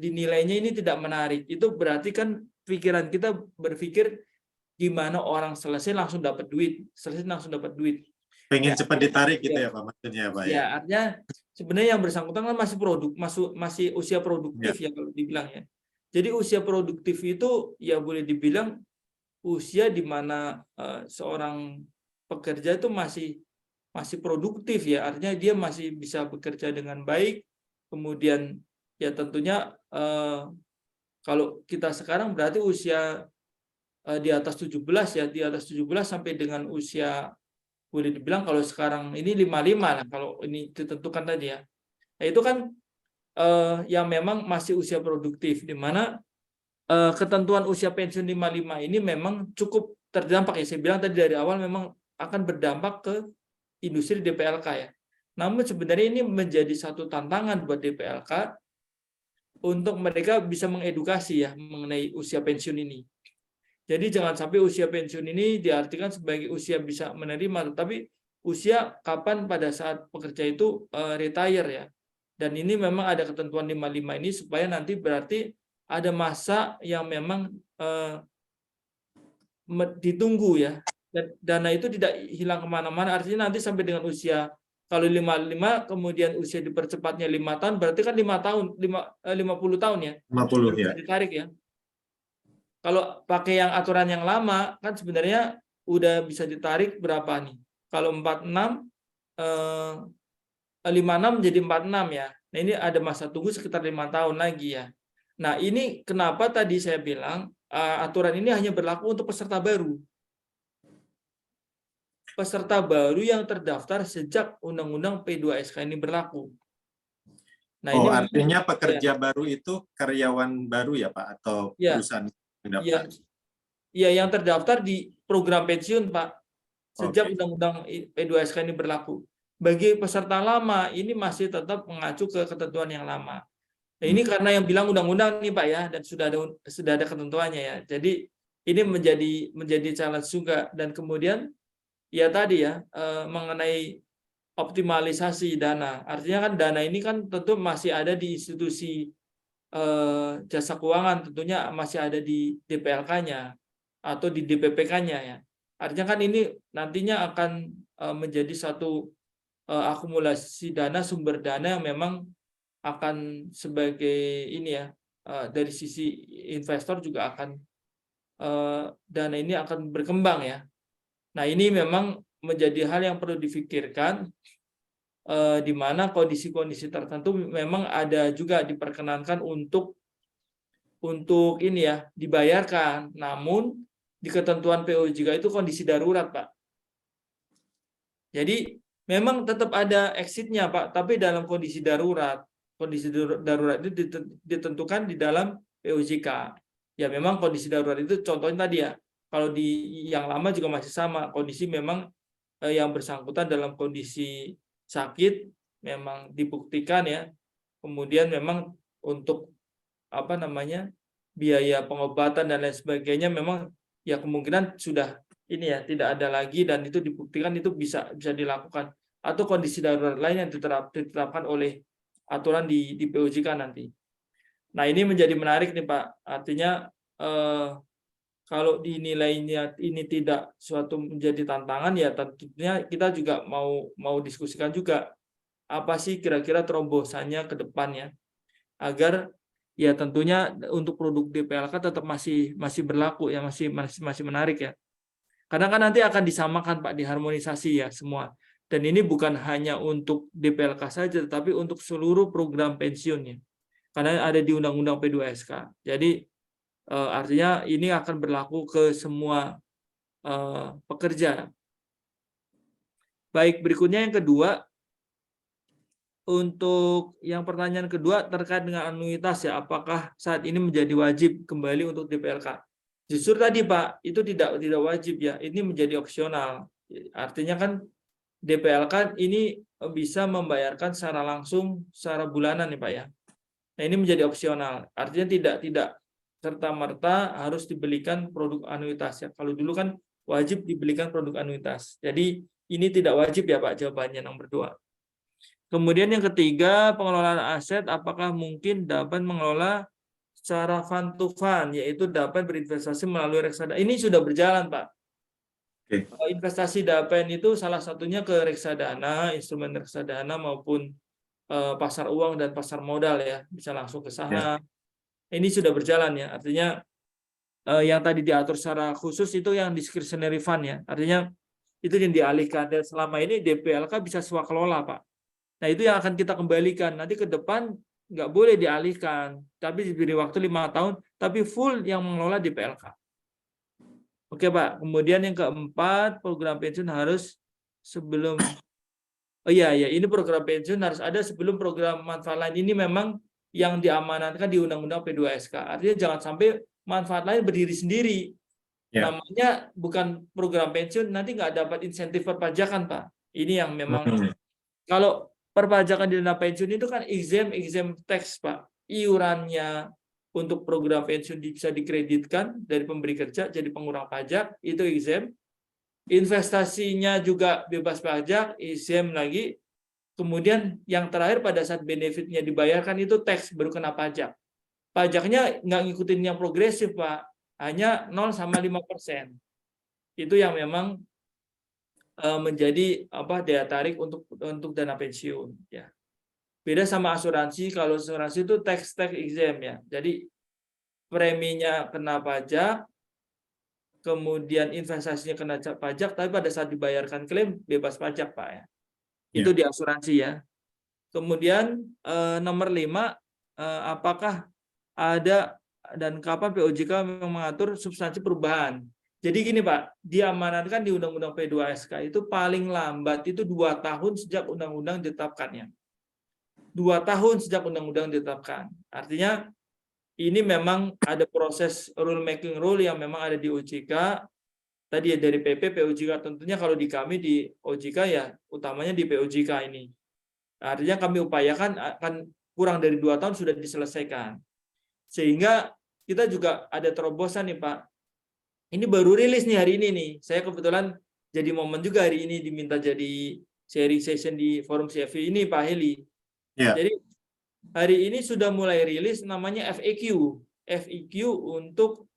dinilainya ini tidak menarik. Itu berarti kan pikiran kita berpikir gimana orang selesai langsung dapat duit, Pengen ya, cepat ditarik gitu ya ya Pak maksudnya Pak ya. Ya, artinya sebenarnya yang bersangkutan kan masih usia produktif ya kalau dibilang ya. Jadi usia produktif itu ya boleh dibilang usia di mana seorang pekerja itu masih produktif ya, artinya dia masih bisa bekerja dengan baik. Kemudian ya tentunya kalau kita sekarang berarti usia di atas 17 ya, di atas 17 sampai dengan usia boleh dibilang kalau sekarang ini 55 lah kalau ini ditentukan tadi ya. Nah, itu kan yang memang masih usia produktif, di mana ketentuan usia pensiun 55 ini memang cukup terdampak ya. Saya bilang tadi dari awal memang akan berdampak ke industri DPLK ya. Namun sebenarnya ini menjadi satu tantangan buat DPLK untuk mereka bisa mengedukasi ya mengenai usia pensiun ini. Jadi jangan sampai usia pensiun ini diartikan sebagai usia bisa menerima, tetapi usia kapan pada saat pekerja itu retire ya. Dan ini memang ada ketentuan 55 ini supaya nanti berarti ada masa yang memang ditunggu ya. Dan dana itu tidak hilang kemana-mana, artinya nanti sampai dengan usia, kalau 55 kemudian usia dipercepatnya 5 tahun, berarti kan 50 tahun ya. 50 ya. Ditarik ya. Kalau pakai yang aturan yang lama kan sebenarnya udah bisa ditarik berapa nih? Kalau 56 56 jadi 46 ya. Nah, ini ada masa tunggu sekitar 5 tahun lagi ya. Nah, ini kenapa tadi saya bilang aturan ini hanya berlaku untuk peserta baru. Peserta baru yang terdaftar sejak Undang-Undang P2SK ini berlaku. Nah, ini artinya pekerja baru itu karyawan baru ya Pak atau perusahaan yang yang terdaftar di program pensiun Pak sejak Undang-Undang P2SK ini berlaku. Bagi peserta lama ini masih tetap mengacu ke ketentuan yang lama. Nah, ini karena yang bilang undang-undang nih Pak ya, dan sudah ada ketentuannya ya. Jadi ini menjadi challenge juga, dan kemudian ya tadi ya mengenai optimalisasi dana. Artinya kan dana ini kan tentu masih ada di institusi jasa keuangan tentunya masih ada di DPLK-nya atau di DPPK-nya ya. Artinya kan ini nantinya akan menjadi satu akumulasi dana, sumber dana yang memang akan sebagai ini ya, dari sisi investor juga akan dana ini akan berkembang ya. Nah ini memang menjadi hal yang perlu difikirkan, di mana kondisi-kondisi tertentu memang ada juga diperkenankan untuk ini ya dibayarkan, namun di ketentuan POJK itu kondisi darurat Pak. Jadi memang tetap ada exit-nya Pak, tapi dalam kondisi darurat. Kondisi darurat itu ditentukan di dalam POJK. Ya memang kondisi darurat itu contohnya tadi ya, kalau di yang lama juga masih sama, kondisi memang yang bersangkutan dalam kondisi sakit memang dibuktikan ya, kemudian memang untuk apa namanya biaya pengobatan dan lain sebagainya memang ya kemungkinan sudah ini ya tidak ada lagi dan itu dibuktikan itu bisa dilakukan, atau kondisi darurat lain yang ditetapkan oleh aturan di POJK nanti. Nah ini menjadi menarik nih Pak, artinya kalau dinilainya ini tidak suatu menjadi tantangan ya tentunya kita juga mau diskusikan juga apa sih kira-kira terobosannya ke depannya agar ya tentunya untuk produk DPLK tetap masih berlaku ya, masih menarik ya. Karena kan nanti akan disamakan Pak, diharmonisasi ya semua. Dan ini bukan hanya untuk DPLK saja, tetapi untuk seluruh program pensiunnya. Karena ada di Undang-Undang P2SK. Jadi artinya ini akan berlaku ke semua pekerja. Baik, berikutnya yang kedua, untuk yang pertanyaan kedua terkait dengan anuitas ya, apakah saat ini menjadi wajib kembali untuk DPLK? Justru tadi Pak, itu tidak wajib ya, ini menjadi opsional. Artinya kan DPLK ini bisa membayarkan secara langsung, secara bulanan nih Pak ya. Nah ini menjadi opsional, artinya tidak serta-merta harus dibelikan produk anuitas ya. Kalau dulu kan wajib dibelikan produk anuitas. Jadi ini tidak wajib ya Pak, jawabannya nomor 2. Kemudian yang ketiga, pengelolaan aset apakah mungkin dapat mengelola secara fund to fund, yaitu dapat berinvestasi melalui reksadana. Ini sudah berjalan Pak. Oke. Investasi DAPEN itu salah satunya ke reksadana, instrumen reksadana maupun pasar uang dan pasar modal ya, bisa langsung ke saham. Ini sudah berjalan ya, artinya yang tadi diatur secara khusus itu yang discretionary fund ya, artinya itu yang dialihkan, dan selama ini DPLK bisa swakelola Pak. Nah itu yang akan kita kembalikan, nanti ke depan nggak boleh dialihkan, tapi diberi waktu 5 tahun, tapi full yang mengelola DPLK. Oke Pak, kemudian yang keempat, program pensiun harus sebelum, ini program pensiun harus ada sebelum program manfaat lain. Ini memang yang diamanatkan di Undang-Undang P2SK. Artinya jangan sampai manfaat lain berdiri sendiri. Namanya bukan program pensiun, nanti nggak dapat insentif perpajakan Pak. Ini yang memang, kalau perpajakan di dana pensiun itu kan exempt tax Pak. Iurannya untuk program pensiun bisa dikreditkan dari pemberi kerja jadi pengurang pajak, itu exempt. Investasinya juga bebas pajak, exempt lagi. Kemudian yang terakhir pada saat benefitnya dibayarkan itu tax, baru kena pajak. Pajaknya nggak ngikutin yang progresif Pak, hanya 0 sama 5%. Itu yang memang menjadi daya tarik untuk dana pensiun ya. Beda sama asuransi, kalau asuransi itu tax exempt ya. Jadi preminya kena pajak, kemudian investasinya kena pajak, tapi pada saat dibayarkan klaim bebas pajak Pak ya. Itu di asuransi ya. Kemudian nomor 5, apakah ada dan kapan POJK mengatur substansi perubahan? Jadi gini Pak, diamanatkan di Undang-Undang P2SK itu paling lambat itu 2 tahun sejak undang-undang ditetapkannya. 2 tahun sejak undang-undang ditetapkan. Artinya ini memang ada proses rule making rule yang memang ada di OJK. Tadi ya dari PP, POJK, tentunya kalau di kami di OJK ya utamanya di POJK ini. Artinya kami upayakan akan kurang dari 2 tahun sudah diselesaikan. Sehingga kita juga ada terobosan nih Pak. Ini baru rilis nih hari ini nih. Saya kebetulan jadi momen juga hari ini diminta jadi sharing session di forum CFP ini Pak Heli. Jadi hari ini sudah mulai rilis namanya FAQ. FAQ untuk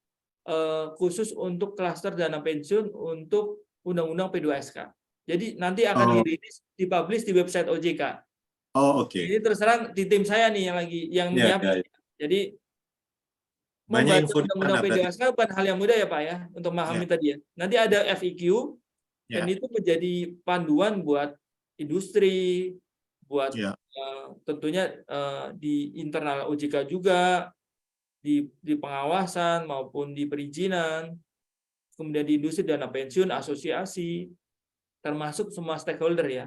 khusus untuk klaster dana pensiun untuk Undang-Undang P2SK. Jadi nanti akan Oh, dirilis, dipublish di website OJK. oh oke. Ini terserang di tim saya nih yang Ya, nyiapin. ya. Jadi Banyak membaca info di Undang-Undang sana berarti. P2SK bukan hal yang mudah ya Pak ya, untuk memahami Ya, tadi ya. Nanti ada FAQ, dan ya, itu menjadi panduan buat industri, buat ya. tentunya di internal OJK juga, di pengawasan maupun di perizinan, kemudian di industri dana pensiun, asosiasi, termasuk semua stakeholder ya.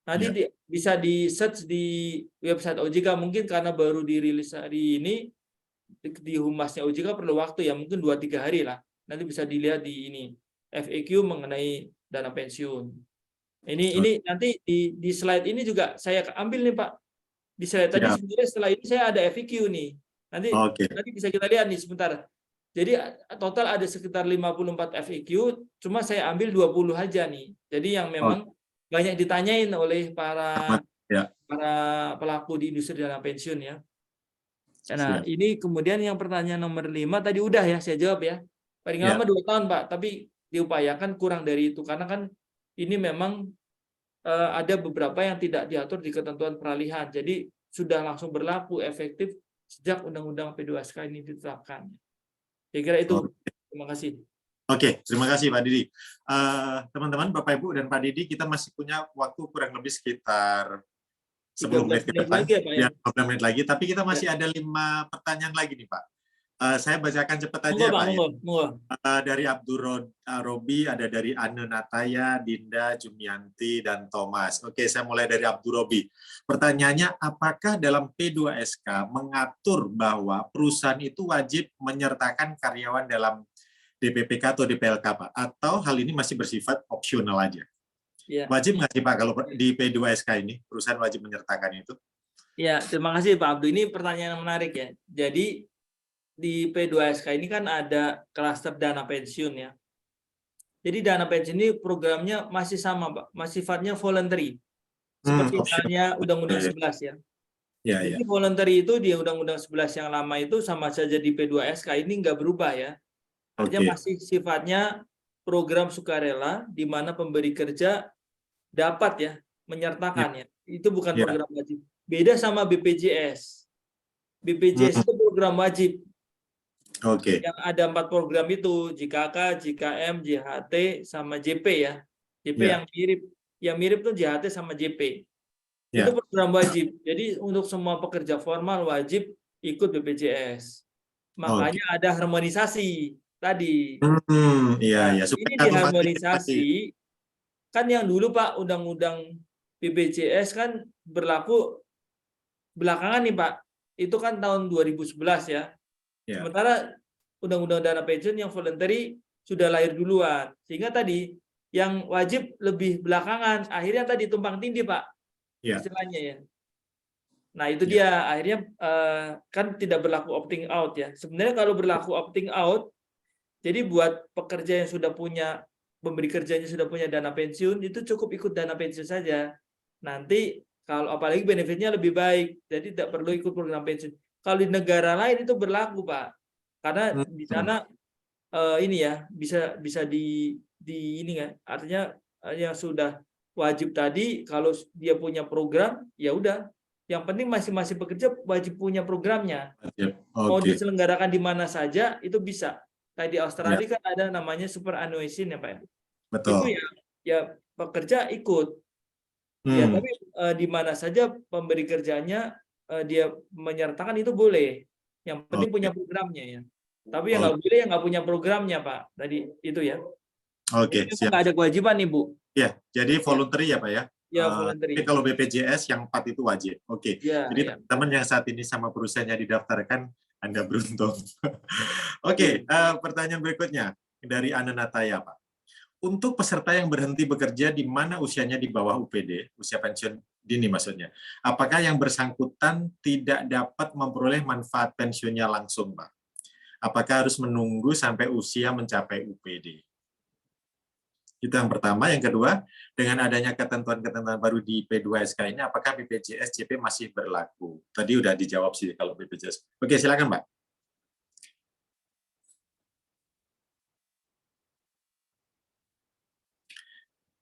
Nanti Ya. bisa di search di website OJK, mungkin karena baru dirilis hari ini, di humasnya OJK perlu waktu ya, mungkin 2-3 hari lah. Nanti bisa dilihat di ini, FAQ mengenai dana pensiun. Ini nanti di slide ini juga saya ambil nih Pak. Di slide tadi Siap. sebenarnya setelah ini saya ada FAQ nih. Oke. Nanti bisa kita lihat nih sebentar. Jadi total ada sekitar 54 FAQ, cuma saya ambil 20 aja nih. Jadi yang memang banyak ditanyain oleh para Ya. pelaku di industri dana pensiun ya. Nah, Siap. ini kemudian yang pertanyaan nomor 5 tadi udah ya saya jawab ya. Paling Ya. lama 2 tahun Pak, tapi diupayakan kurang dari itu karena kan ini memang ada beberapa yang tidak diatur di ketentuan peralihan. Jadi sudah langsung berlaku efektif sejak Undang-Undang P2SK ini ditetapkan. Saya kira itu. Terima kasih. Oke, terima kasih Pak Didi. Teman-teman, Bapak Ibu dan Pak Didi, kita masih punya waktu kurang lebih sekitar 10 menit ke 13 menit depan. lagi ya Pak ya? Ya, 15 menit lagi. Tapi kita masih ada 5 pertanyaan lagi nih Pak. Saya bacakan cepat aja Monggo ya Pak, Pak. monggo. Dari Abdul Robi, ada dari Anne Nataya, Dinda, Jumianti, dan Thomas. Oke, saya mulai dari Abdul Robi. Pertanyaannya, apakah dalam P2SK mengatur bahwa perusahaan itu wajib menyertakan karyawan dalam DPPK atau DPLK, Pak? Atau hal ini masih bersifat opsional aja? Ya. Wajib nggak sih, Pak, kalau di P2SK ini, perusahaan wajib menyertakan itu? Ya, terima kasih Pak Abdul. Ini pertanyaan yang menarik ya. Jadi, di P2SK ini kan ada klaster dana pensiun ya. Jadi dana pensiun ini programnya masih sama Pak, masih sifatnya voluntary. Seperti halnya Undang-Undang 11 ya. Ya, Jadi ya. voluntary itu di Undang-Undang 11 yang lama itu sama saja di P2SK ini nggak berubah ya. Artinya masih sifatnya program sukarela di mana pemberi kerja dapat ya menyertakan ya. Itu bukan program wajib. Beda sama BPJS. BPJS itu program wajib. Oke. Yang ada 4 program itu, JKK, JKM, JHT, sama JP ya. JP yang mirip tuh JHT sama JP. Itu program wajib. Jadi untuk semua pekerja formal wajib ikut BPJS. Makanya ada harmonisasi tadi. Iya. Ini diharmonisasi. Kan yang dulu Pak, Undang-Undang BPJS kan berlaku belakangan nih Pak. Itu kan tahun 2011 ya. Sementara Undang-Undang Dana Pensiun yang voluntary sudah lahir duluan. Sehingga tadi yang wajib lebih belakangan. Akhirnya tadi tumpang tindih Pak. Istilahnya ya. Nah itu dia. Akhirnya kan tidak berlaku opting out ya. Sebenarnya kalau berlaku opting out, jadi buat pekerja yang sudah punya, pemberi kerjanya sudah punya dana pensiun, itu cukup ikut dana pensiun saja. Nanti kalau apalagi benefitnya lebih baik. Jadi tidak perlu ikut program pensiun. Kalau di negara lain itu berlaku Pak. Karena di sana ini ya bisa di ini kan, artinya yang sudah wajib tadi kalau dia punya program ya udah, yang penting masing-masing pekerja wajib punya programnya. Mau diselenggarakan di mana saja itu bisa. Kayak di Australia kan ada namanya superannuation ya Pak ya. Betul. Itu ya pekerja ikut. Ya tapi di mana saja pemberi kerjanya dia menyertakan itu boleh. Yang penting punya programnya ya. Tapi yang nggak boleh yang nggak punya programnya Pak. Tadi itu ya. Oke, siap. Nggak ada kewajiban nih Bu. Ya, jadi voluntary ya Pak ya. Ya voluntary. Tapi kalau BPJS yang 4 itu wajib. Oke. Jadi teman-teman yang saat ini sama perusahaannya didaftarkan, Anda beruntung. Oke, pertanyaan berikutnya dari Anne Nataya Pak. Untuk peserta yang berhenti bekerja di mana usianya di bawah UPD, usia pensiun dini maksudnya, apakah yang bersangkutan tidak dapat memperoleh manfaat pensiunnya langsung, Pak? Apakah harus menunggu sampai usia mencapai UPD? Itu yang pertama. Yang kedua, dengan adanya ketentuan-ketentuan baru di P2SK ini, apakah BPJS JP masih berlaku? Tadi udah dijawab sih kalau BPJS. Oke, silakan Mbak.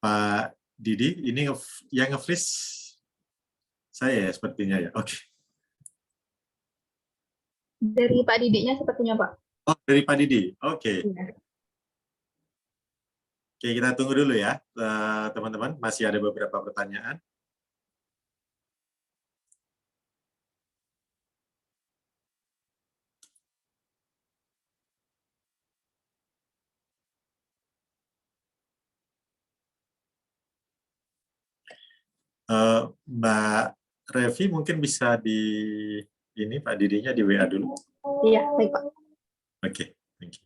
Pak Didi, ini yang nge-freeze saya ya sepertinya ya. Oke. Dari Pak Didinya sepertinya, Pak. Oh, dari Pak Didi. Oke. Iya. Oke, kita tunggu dulu ya, teman-teman. Masih ada beberapa pertanyaan. Mbak Revi mungkin bisa di ini Pak Didinya di WA dulu. Iya, baik, Pak. Oke, thank you.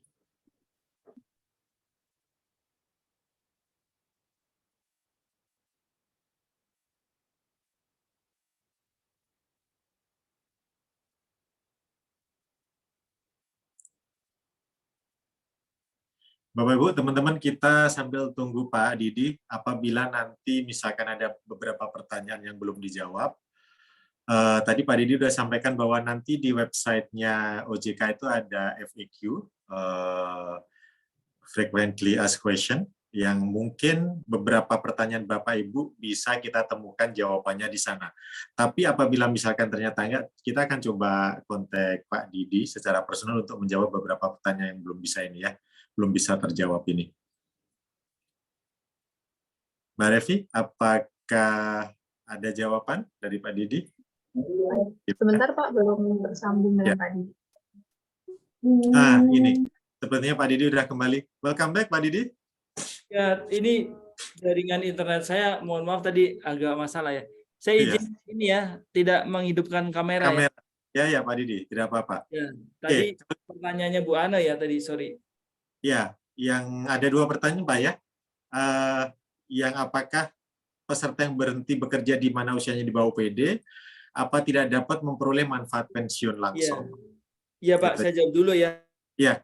Bapak Ibu, teman-teman, kita sambil tunggu Pak Didi, apabila nanti misalkan ada beberapa pertanyaan yang belum dijawab, tadi Pak Didi sudah sampaikan bahwa nanti di websitenya OJK itu ada FAQ, Frequently Asked Question, yang mungkin beberapa pertanyaan Bapak Ibu bisa kita temukan jawabannya di sana. Tapi apabila misalkan ternyata enggak, kita akan coba kontak Pak Didi secara personal untuk menjawab beberapa pertanyaan yang belum bisa ini ya, belum bisa terjawab ini. Mbak Revi, apakah ada jawaban dari Pak Didi? Sebentar, Pak, belum tersambung dengan Ya. Pak Didi. Nah, ini. Sepertinya Pak Didi sudah kembali. Welcome back, Pak Didi. Ya, ini jaringan internet saya, mohon maaf tadi agak masalah ya. Saya Iya. izin ini ya, tidak menghidupkan kamera, ya. Kamera. Ya, Pak Didi. Tidak apa-apa. Ya. Tadi pertanyaannya Bu Ana ya tadi, sorry. Ya, yang ada 2 pertanyaan, Pak ya. Yang apakah peserta yang berhenti bekerja di mana usianya di bawah PD, apa tidak dapat memperoleh manfaat pensiun Iya. langsung? Iya, Pak, Gitu. saya jawab dulu ya. Ya.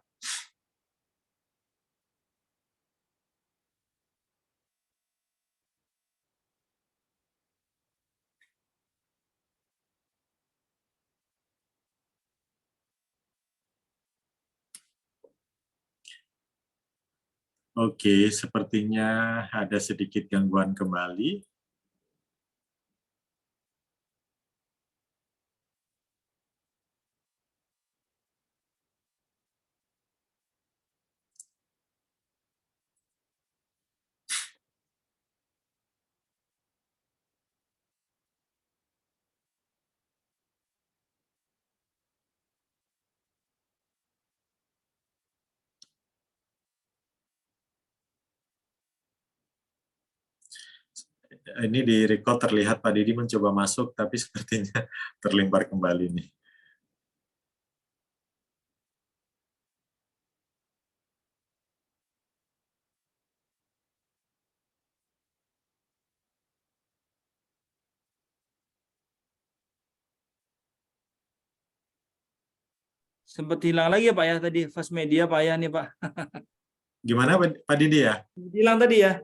Oke, sepertinya ada sedikit gangguan kembali. Ini di record terlihat Pak Didi mencoba masuk, tapi sepertinya terlempar kembali nih. Sempat hilang lagi ya Pak ya tadi, Fast Media Pak ya nih Pak. Gimana Pak Didi ya? Hilang tadi ya?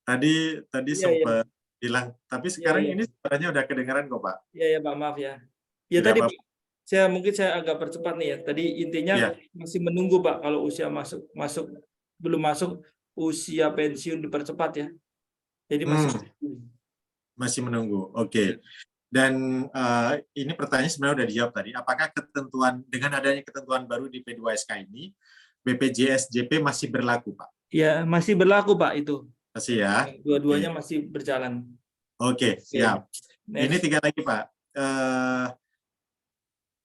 Tadi Iya, sempat hilang, tapi sekarang iya. ini suaranya udah kedengaran kok Pak. Iya Pak, maaf ya. Ya Tidak tadi apa-apa. Pak, mungkin saya agak percepat nih ya. Tadi intinya Iya. masih menunggu Pak kalau usia belum masuk usia pensiun dipercepat ya. Jadi Masih menunggu. Oke. Dan ini pertanyaan sebenarnya udah dijawab tadi. Apakah ketentuan dengan adanya ketentuan baru di P2SK ini BPJS JP masih berlaku, Pak? Ya, masih berlaku Pak itu. Masih ya. Dua-duanya masih berjalan. Oke, siap. Next. Ini 3 lagi, Pak.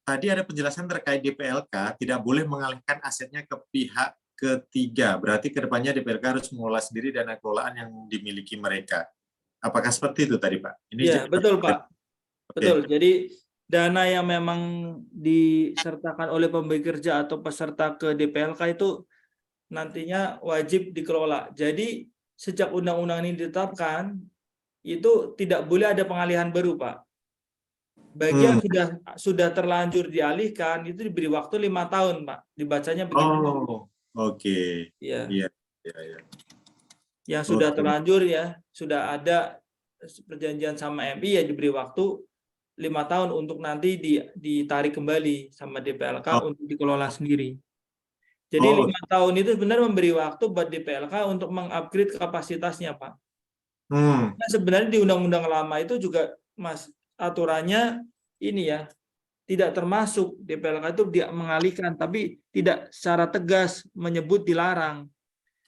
Tadi ada penjelasan terkait DPLK tidak boleh mengalihkan asetnya ke pihak ketiga. Berarti kedepannya DPLK harus mengelola sendiri dana kelolaan yang dimiliki mereka. Apakah seperti itu tadi, Pak? Ini ya, betul Pak. Oke. Betul. Jadi dana yang memang disertakan oleh pemberi kerja atau peserta ke DPLK itu nantinya wajib dikelola. Jadi sejak undang-undang ini ditetapkan itu tidak boleh ada pengalihan baru, Pak. Bagi yang sudah terlanjur dialihkan itu diberi waktu 5 tahun, Pak. Dibacanya begitu. Oh, oke. Iya. Iya. yang sudah Oke. terlanjur ya, sudah ada perjanjian sama MI ya diberi waktu 5 tahun untuk nanti ditarik kembali sama DPLK Oh. untuk dikelola sendiri. Jadi Oh. 5 tahun itu benar memberi waktu buat DPLK untuk mengupgrade kapasitasnya, Pak. Nah, sebenarnya di undang-undang lama itu juga aturannya ini ya, tidak termasuk DPLK itu dia mengalihkan, tapi tidak secara tegas menyebut dilarang.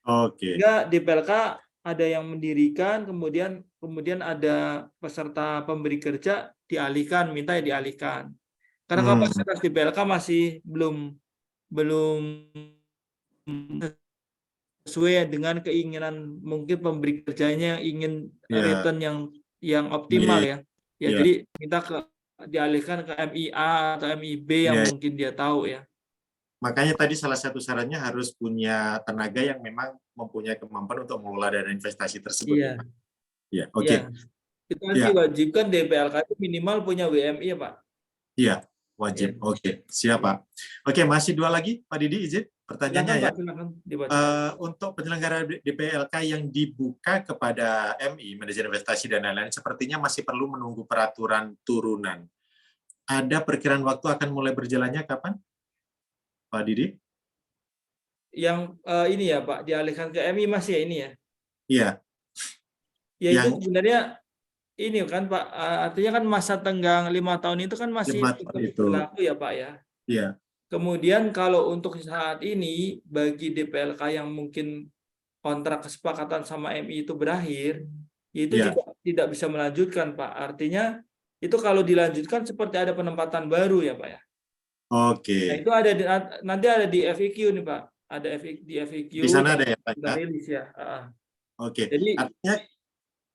Oke. Sehingga DPLK ada yang mendirikan, kemudian ada peserta pemberi kerja dialihkan, minta ya dialihkan. Karena kapasitas DPLK masih belum sesuai dengan keinginan mungkin pemberi kerjanya yang ingin return yang optimal ya. Ya, jadi minta dialihkan ke MIA atau MIB yang mungkin dia tahu ya. Makanya tadi salah satu syaratnya harus punya tenaga yang memang mempunyai kemampuan untuk mengelola dana investasi tersebut. Iya. Ya, oke. Ya. Kita diwajibkan DPLK itu minimal punya WMI ya Pak. Iya, wajib. Oke, siap Pak. Oke, masih 2 lagi Pak Didi, izin pertanyaannya ya. Silakan, untuk penyelenggara DPLK yang dibuka kepada MI, manajer investasi dan lain-lain, sepertinya masih perlu menunggu peraturan turunan. Ada perkiraan waktu akan mulai berjalannya kapan, Pak Didi? Yang ini ya Pak, dialihkan ke MI masih ya ini ya? Iya. Ya itu sebenarnya ini kan Pak, artinya kan masa tenggang 5 tahun itu kan masih berlaku ya Pak ya? Iya. Kemudian kalau untuk saat ini bagi DPLK yang mungkin kontrak kesepakatan sama MI itu berakhir, itu juga tidak bisa melanjutkan Pak. Artinya itu kalau dilanjutkan seperti ada penempatan baru ya Pak ya. Oke. Nah, itu ada nanti ada di FAQ nih Pak. Ada di FAQ. Di sana ada ya Pak. Rilis ya. Oke. Jadi artinya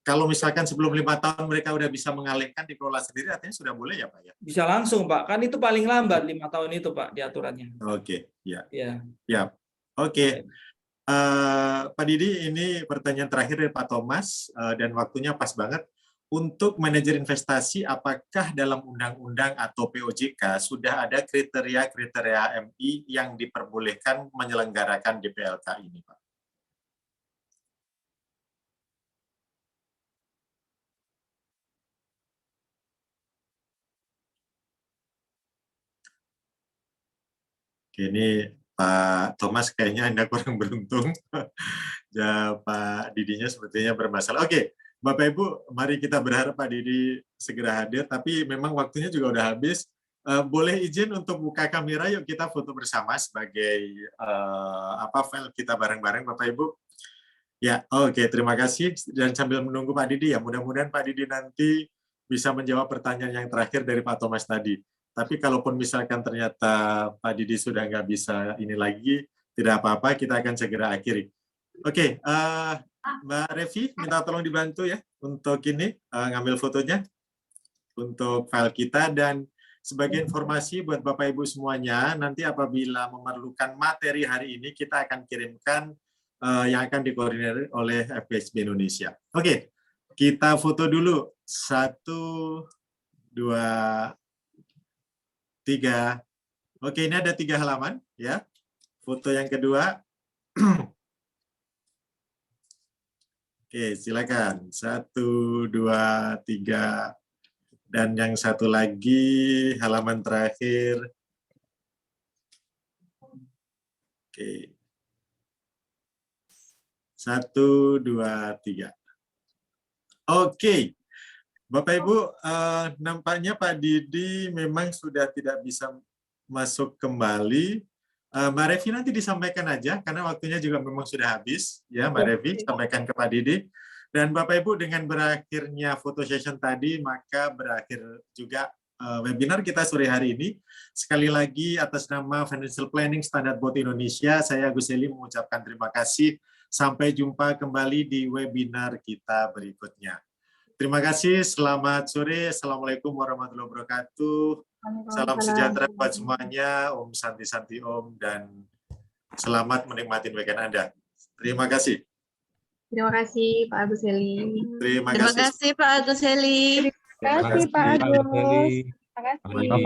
kalau misalkan sebelum 5 tahun mereka udah bisa mengalihkan dikelola sendiri, artinya sudah boleh ya Pak ya? Bisa langsung Pak, kan itu paling lambat 5 tahun itu Pak di aturannya. Oke, ya. Ya. Ya. Oke. Pak Didi, ini pertanyaan terakhir dari Pak Thomas dan waktunya pas banget. Untuk manajer investasi, apakah dalam undang-undang atau POJK sudah ada kriteria-kriteria MI yang diperbolehkan menyelenggarakan DPLK ini, Pak? Oke, ini Pak Thomas kayaknya Anda kurang beruntung. Ya, Pak Didinya sepertinya bermasalah. Oke, Bapak Ibu, mari kita berharap Pak Didi segera hadir, tapi memang waktunya juga udah habis. Boleh izin untuk buka kamera, yuk kita foto bersama sebagai file kita bareng-bareng, Bapak Ibu. Ya, oke, terima kasih. Dan sambil menunggu Pak Didi ya, mudah-mudahan Pak Didi nanti bisa menjawab pertanyaan yang terakhir dari Pak Thomas tadi. Tapi kalaupun misalkan ternyata Pak Didi sudah nggak bisa ini lagi, tidak apa-apa, kita akan segera akhiri. Oke, Mbak Revi, minta tolong dibantu ya untuk ini, ngambil fotonya untuk file kita. Dan sebagai informasi buat Bapak Ibu semuanya, nanti apabila memerlukan materi hari ini, kita akan kirimkan yang akan dikoordinir oleh FPSB Indonesia. Oke, kita foto dulu. 1, 2, 3. Oke, ini ada 3 halaman ya. Foto yang kedua. Oke, silakan. 1, 2, 3. Dan yang satu lagi halaman terakhir. Oke. 1, 2, 3. Oke. Bapak Ibu, nampaknya Pak Didi memang sudah tidak bisa masuk kembali. Mbak Revi nanti disampaikan aja, karena waktunya juga memang sudah habis. Ya, Mbak Revi, sampaikan ke Pak Didi. Dan Bapak Ibu, dengan berakhirnya photo session tadi, maka berakhir juga webinar kita sore hari ini. Sekali lagi, atas nama Financial Planning Standard Board Indonesia, saya Agus Eli mengucapkan terima kasih. Sampai jumpa kembali di webinar kita berikutnya. Terima kasih, selamat sore. Assalamualaikum warahmatullahi wabarakatuh. Salam sejahtera buat semuanya. Om Santi Santi Om, dan selamat menikmati weekend Anda. Terima kasih. Terima kasih Pak Agus Eli. Terima kasih Pak Agus Eli. Terima kasih Pak Agus. Terima kasih.